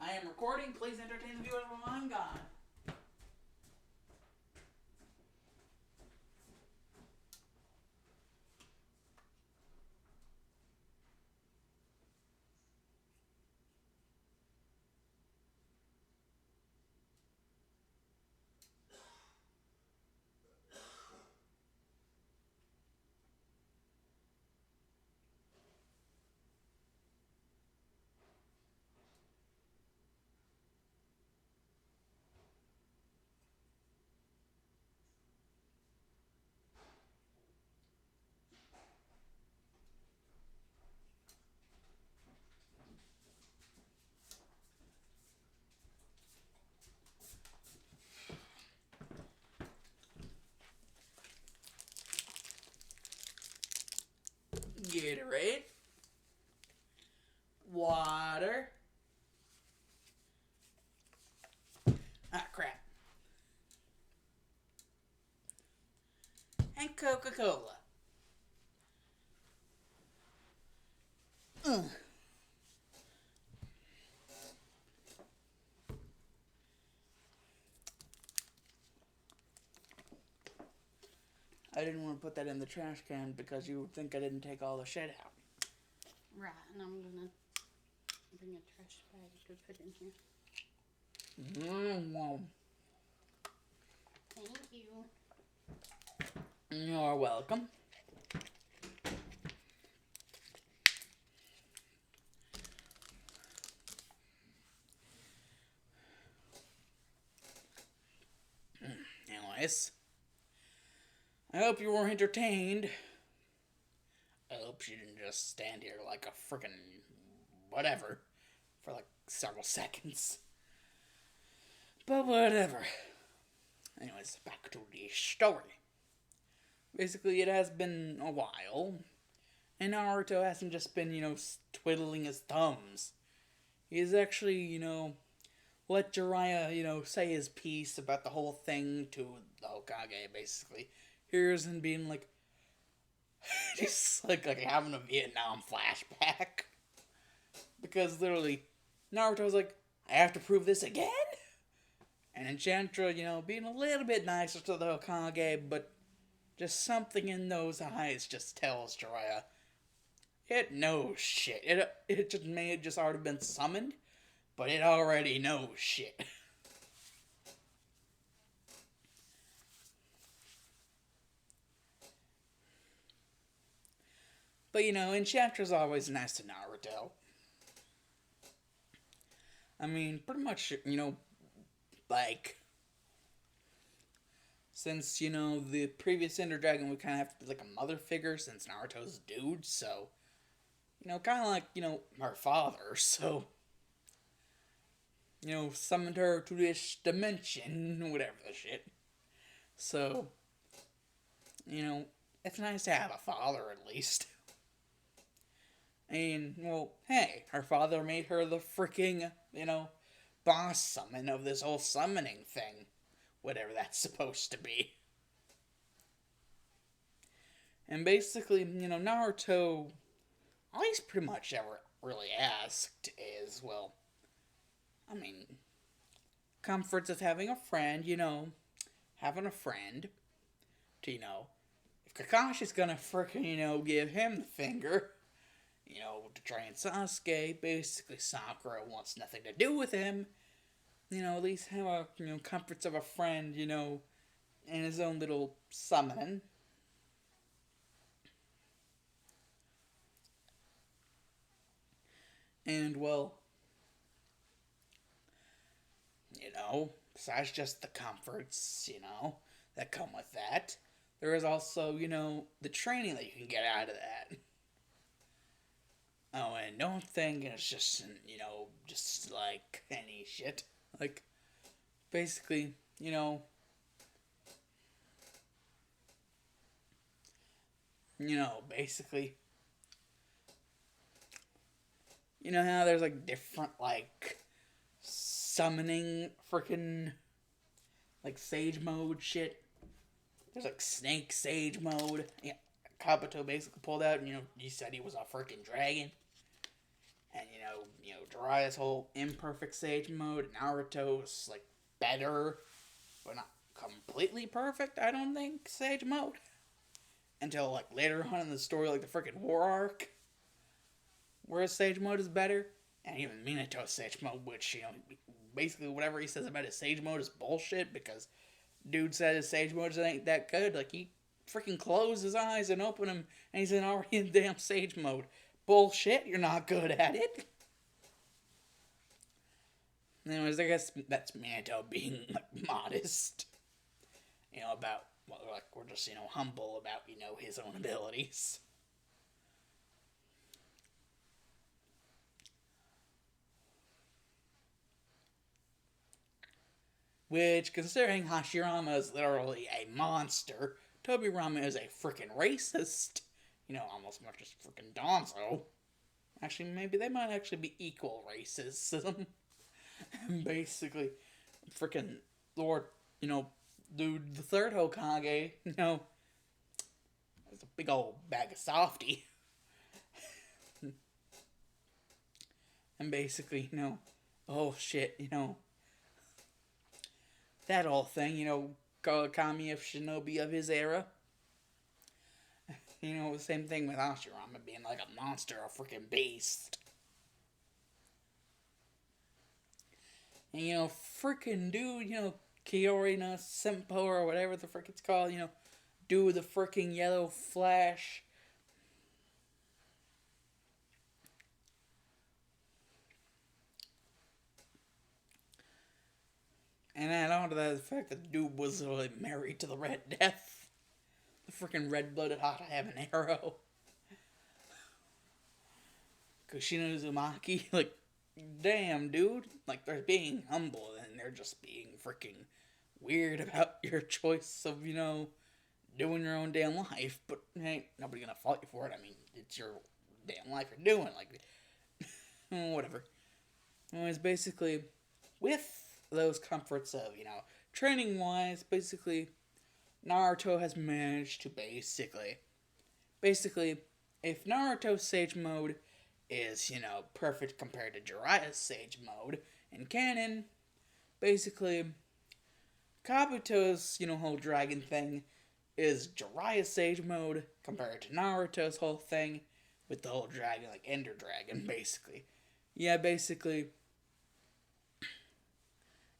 I am recording. Please entertain the viewers while I'm gone. Gatorade. Water. Coca-Cola. I didn't want to put that in the trash can because you would think I didn't take all the shit out. Right, and I'm gonna bring a trash bag to put in here. Well, Thank you. you're welcome. Anyways, I hope you were entertained. I hope she didn't just stand here like a freaking whatever for like several seconds. But whatever. Anyways, back to the story. Basically, it has been a while, and Naruto hasn't just been, twiddling his thumbs. He's actually, let Jiraiya, say his piece about the whole thing to the Hokage, basically. Here's him being like, just like having a Vietnam flashback. Because literally, Naruto's like, I have to prove this again? And Enchantra, being a little bit nicer to the Hokage, but just something in those eyes just tells Jiraiya, it knows shit. It just may have just already been summoned, but it already knows shit. But Enchantra's always nice to Naruto. I mean, pretty much, like, since, the previous Ender Dragon would kind of have to be like a mother figure since Naruto's dude, so, kind of like, her father, so, summoned her to this dimension, whatever the shit. So, it's nice to have a father at least. And, well, hey, her father made her the freaking, boss summon of this whole summoning thing. Whatever that's supposed to be. And basically, Naruto, all he's pretty much ever really asked is, well, I mean, comforts of having a friend, having a friend to, if Kakashi's gonna freaking, give him the finger, to train Sasuke, basically Sakura wants nothing to do with him, at least have a, comforts of a friend, in his own little summon. And, well, besides just the comforts, that come with that, there is also, the training that you can get out of that. Oh, and don't think it's just, just like any shit. Like, basically, basically, how there's like different, like, summoning freaking, like, sage mode shit. There's like snake sage mode. Yeah, Kabuto basically pulled out, and he said he was a freaking dragon. And Jiraiya's whole imperfect sage mode. Naruto's like better, but not completely perfect. I don't think sage mode until like later on in the story, like the freaking war arc, where his sage mode is better. And even Minato's sage mode, which basically whatever he says about his sage mode is bullshit because dude said his sage mode ain't that good. Like, he freaking closed his eyes and opened them, and he's already in damn sage mode. Bullshit, you're not good at it. Anyways, I guess that's Minato being, like, modest. About, well, like, we're just, humble about, his own abilities. Which, considering Hashirama is literally a monster, Tobirama is a freaking racist. Almost much as freaking Danzo. Actually, maybe they might actually be equal racism. Basically, freaking Lord, dude, the third Hokage, It's a big old bag of softy. And basically, oh shit, that whole thing, Kawakami of Shinobi of his era. The same thing with Hashirama being like a monster, a freaking beast. And, freaking dude, Kiori no Senpo or whatever the frick it's called, do the freaking yellow flash. And add on to that the fact that the dude was really married to the Red Death. The freaking red-blooded hot habanero. Kushino Uzumaki, like, damn, dude. Like, they're being humble and they're just being freaking weird about your choice of, doing your own damn life. But, hey, nobody gonna fault you for it. I mean, it's your damn life you're doing. Like, whatever. Anyways, basically, with those comforts of, training-wise, basically, Naruto has managed to basically, if Naruto's Sage Mode is, perfect compared to Jiraiya's Sage Mode in canon, basically, Kabuto's, whole dragon thing is Jiraiya's Sage Mode compared to Naruto's whole thing with the whole dragon, like Ender Dragon, basically. Yeah, basically,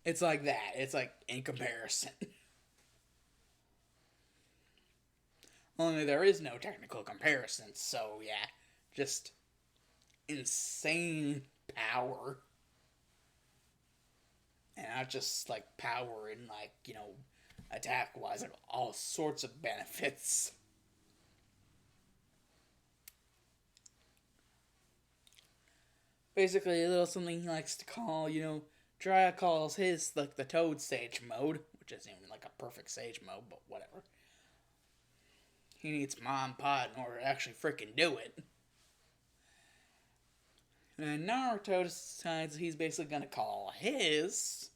it's like that. It's like in comparison. Only there is no technical comparison, so yeah, just insane power. And not just like power and like, attack wise, like all sorts of benefits. Basically, a little something he likes to call, Jiraiya calls his like the Toad Sage mode, which isn't even like a perfect Sage mode, but whatever. He needs Mom Pod in order to actually freaking do it. And Naruto decides he's basically gonna call his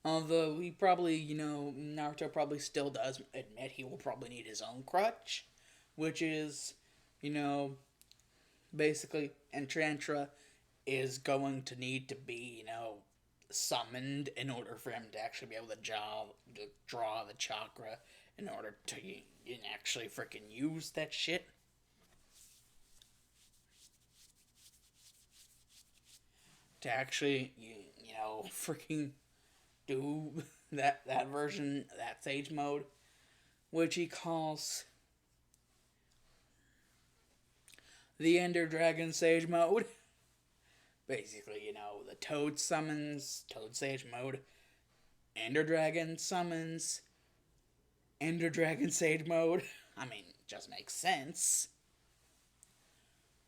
although he probably, Naruto probably still does admit he will probably need his own crutch, which is, basically Enchantra is going to need to be, summoned in order for him to actually be able to draw the chakra in order to actually freaking use that shit. To actually, freaking do that version, that Sage mode, which he calls the Ender Dragon Sage mode. Basically, the Toad summons, Toad Sage mode, Ender Dragon summons, Ender Dragon Sage mode. I mean, it just makes sense.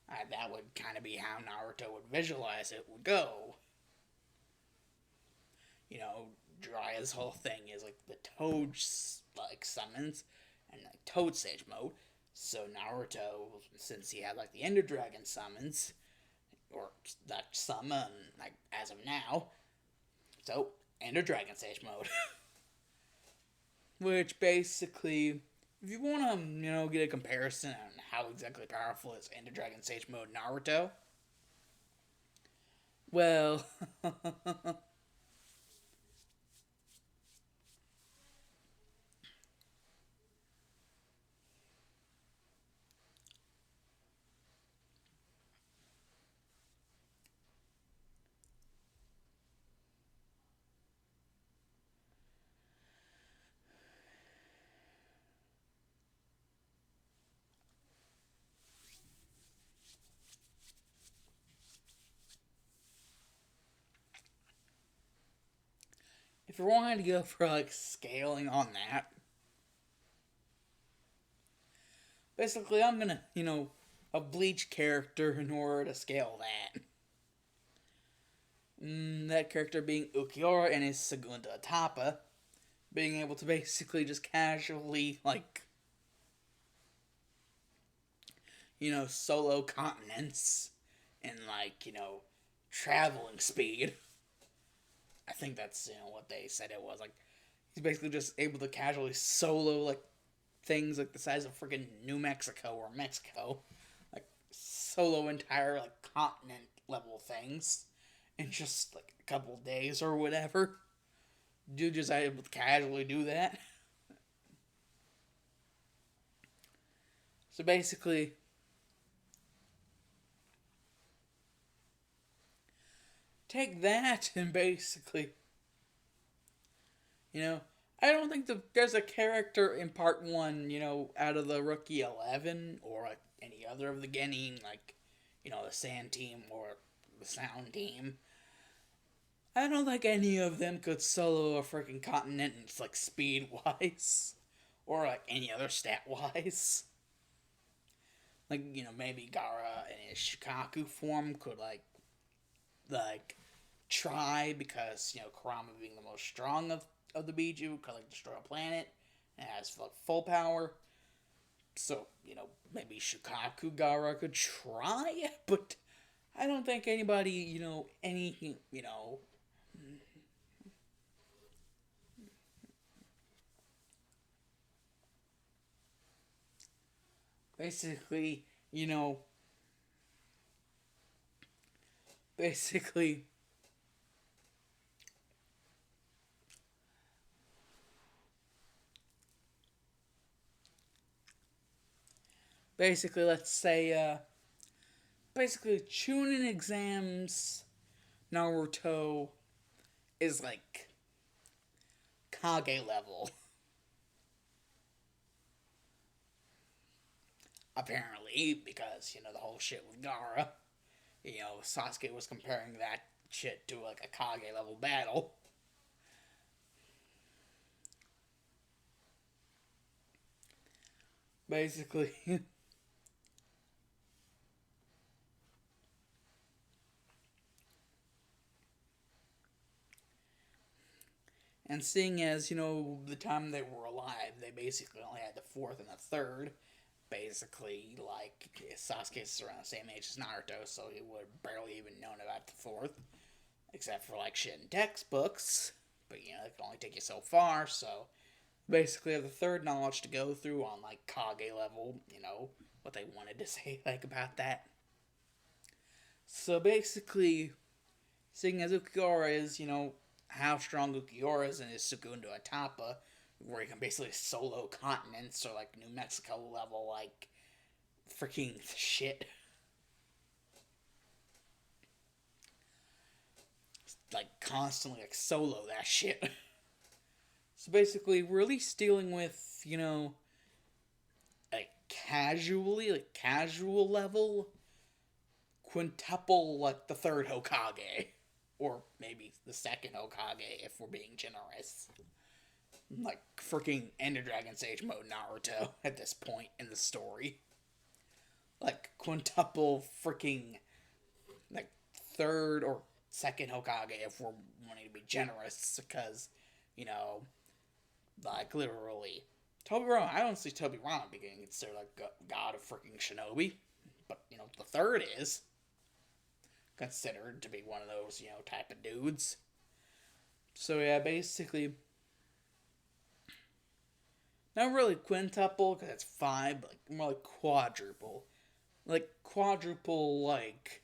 That would kind of be how Naruto would visualize it would go. Jiraiya's whole thing is like the Toad like summons and like Toad Sage mode. So Naruto, since he had like the Ender Dragon summons, or that summon like as of now, so Ender Dragon Sage mode. Which basically, if you want to, get a comparison on how exactly powerful is Ender Dragon Sage mode Naruto, well, if you're wanting to go for like scaling on that, basically I'm gonna, a Bleach character in order to scale that. That character being Ukiura and his Segunda Etapa, being able to basically just casually, like, solo continents and, like, traveling speed. I think that's what they said it was. Like he's basically just able to casually solo like things like the size of freaking New Mexico or Mexico, like solo entire like continent level things in just like a couple days or whatever. Dude just able to casually do that. So basically, take that and basically, you know, I don't think there's a character in part one, out of the rookie 11 or like any other of the Genin, like, the Sand Team or the Sound Team. I don't think any of them could solo a freaking continent, like speed wise or like any other stat wise. Like, maybe Gara in his Shikaku form could like try because Kurama being the most strong of the Biju could like destroy a planet and has like full power. So maybe Shikaku Gara could try, but I don't think anybody anything basically basically basically let's say basically Chunin exams Naruto is like Kage level. Apparently, because, the whole shit with Gara. Sasuke was comparing that shit to like a Kage level battle. Basically. And seeing as, the time they were alive, they basically only had the fourth and the third. Basically, like, Sasuke's around the same age as Naruto, so he would have barely even known about the fourth. Except for, like, shit in textbooks. But, it can only take you so far, so basically have the third knowledge to go through on, like, Kage level, what they wanted to say, like, about that. So basically, seeing as Ukiura is, how strong Ukiura is in his Segundo Etapa, where he can basically solo continents or like New Mexico level, like freaking shit. Like constantly like solo that shit. So basically, we're at least dealing with, like casual level, quintuple like the third Hokage. Or maybe the second Hokage if we're being generous. Like freaking Ender Dragon Sage mode Naruto at this point in the story. Like quintuple freaking like third or second Hokage if we're wanting to be generous because, like literally Tobirama, I don't see Tobirama being considered like god of freaking shinobi. But, the third is considered to be one of those, type of dudes. So yeah, basically not really quintuple because it's five, but like more like quadruple. Like quadruple, like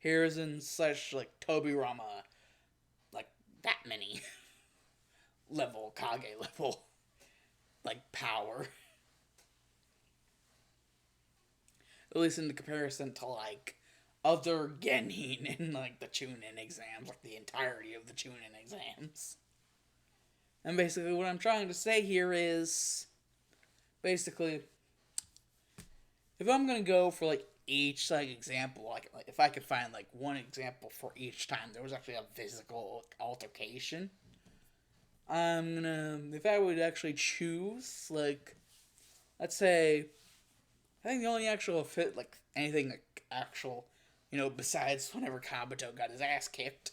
Hiruzen slash like Tobirama, like that many level Kage level, like power. At least in the comparison to like other Genin in like the Chunin exams, like the entirety of the Chunin exams. And basically, what I'm trying to say here is basically, if I'm gonna go for like each like example, like if I could find like one example for each time there was actually a physical altercation, I'm gonna if I would actually choose like, let's say, I think the only actual fit like anything like actual, besides whenever Kabuto got his ass kicked.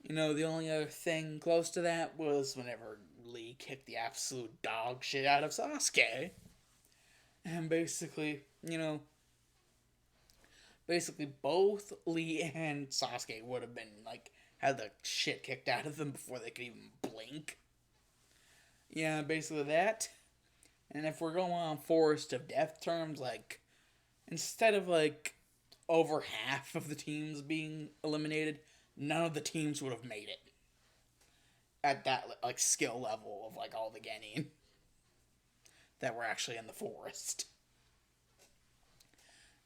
The only other thing close to that was whenever Lee kicked the absolute dog shit out of Sasuke. And basically, basically both Lee and Sasuke would have been like had the shit kicked out of them before they could even blink. Yeah, basically that. And if we're going on Forest of Death terms, like instead of like over half of the teams being eliminated, none of the teams would have made it at that like skill level of like all the Genin that were actually in the forest.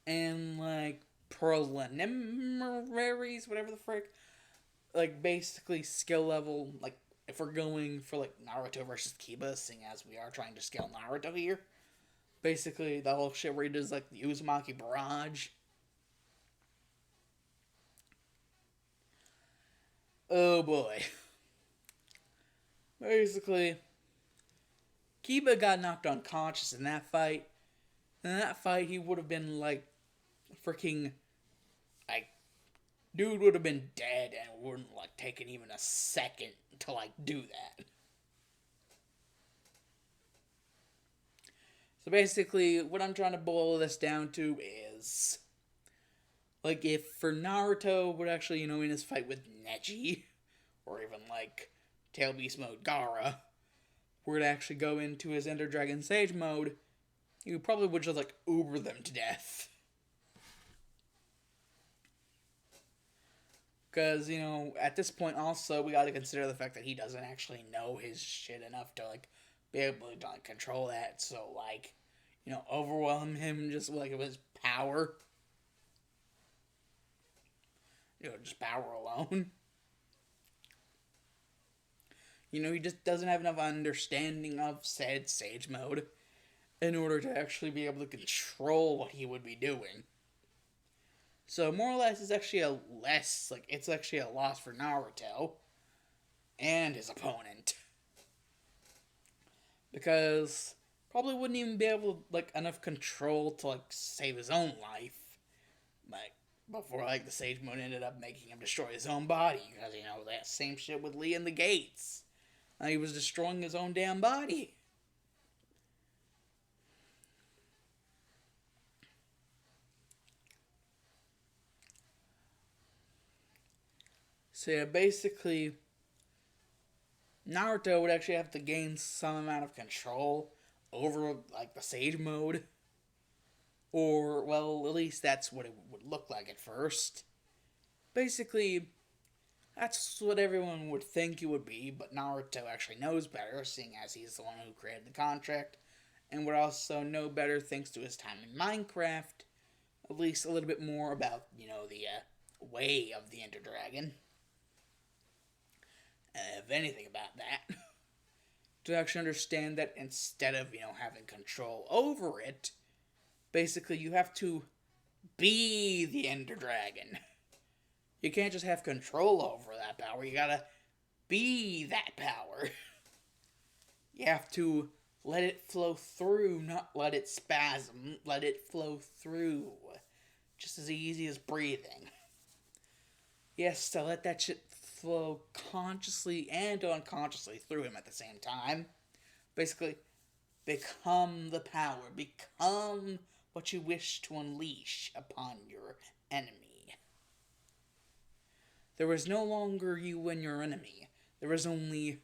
And like preliminaries, whatever the frick, like basically skill level, like if we're going for like Naruto versus Kiba, seeing as we are trying to scale Naruto here, basically the whole shit where he does like the Uzumaki barrage. Oh boy. Basically, Kiba got knocked unconscious in that fight. In that fight, he would have been like freaking like dude would have been dead and wouldn't like taken even a second to like do that. So basically, what I'm trying to boil this down to is like if for Naruto would actually, in his fight with Neji, or even like Tail Beast mode Gaara, were to actually go into his Ender Dragon Sage mode, he probably would just like uber them to death. Because, at this point also, we gotta consider the fact that he doesn't actually know his shit enough to, like, be able to, like, control that. So, like, overwhelm him just, like, with his power. Just power alone. He just doesn't have enough understanding of said Sage mode in order to actually be able to control what he would be doing. So more or less, it's actually it's actually a loss for Naruto and his opponent, because probably wouldn't even be able like enough control to like save his own life, like before like the Sage Mode ended up making him destroy his own body, because that same shit with Lee in the Gates, he was destroying his own damn body. So yeah, basically, Naruto would actually have to gain some amount of control over, like, the Sage Mode. Or, well, at least that's what it would look like at first. Basically, that's what everyone would think it would be, but Naruto actually knows better, seeing as he's the one who created the contract, and would also know better thanks to his time in Minecraft, at least a little bit more about, the way of the Ender Dragon. If anything about that, to actually understand that instead of, having control over it, basically you have to be the Ender Dragon. You can't just have control over that power, you gotta be that power. You have to let it flow through, not let it spasm, let it flow through. Just as easy as breathing. Yes, to let that shit flow consciously and unconsciously through him at the same time. Basically, become the power. Become what you wish to unleash upon your enemy. There is no longer you and your enemy. There is only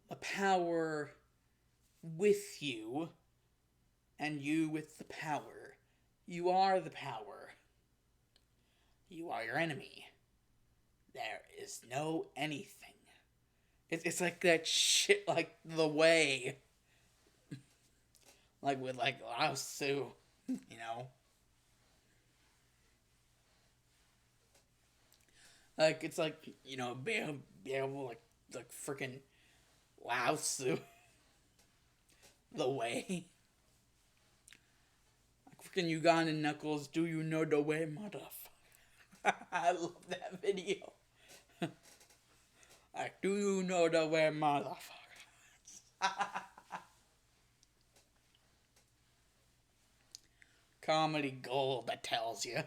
a power with you, and you with the power. You are the power. You are your enemy. There is no anything. It's like that shit, like the way. Like with like Lao Tzu, Like it's like, be able like freaking Lao Tzu. The way. Like freaking Ugandan Knuckles, do you know the way, motherfucker? I love that video. Like, do you know the way, motherfucker? Comedy gold, that tells you.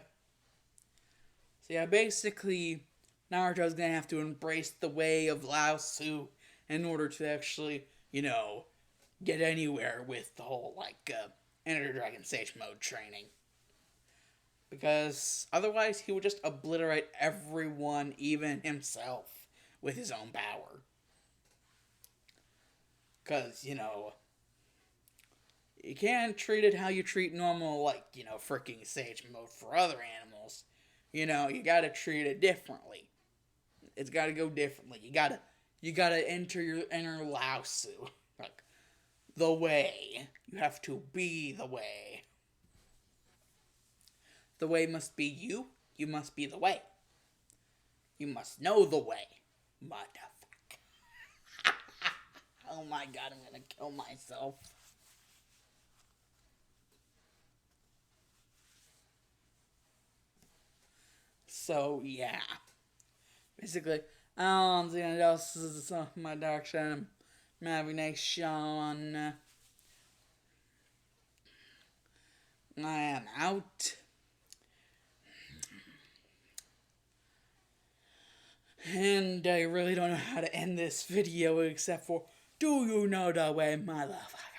So yeah, basically, Naruto's gonna have to embrace the way of Lao Tzu in order to actually, get anywhere with the whole, Enter Dragon Sage Mode training. Because otherwise he would just obliterate everyone, even himself, with his own power. Because, you can't treat it how you treat normal, like, freaking sage mode for other animals. You gotta treat it differently. It's gotta go differently. You gotta enter your inner Laosu. Like, the way. You have to be the way. The way must be you. You must be the way. You must know the way. Motherfucker. Oh my god, I'm gonna kill myself. So, yeah. Basically, I'm doing this is my dark side of navigation. I am out. And I really don't know how to end this video except for, do you know the way, motherfucker?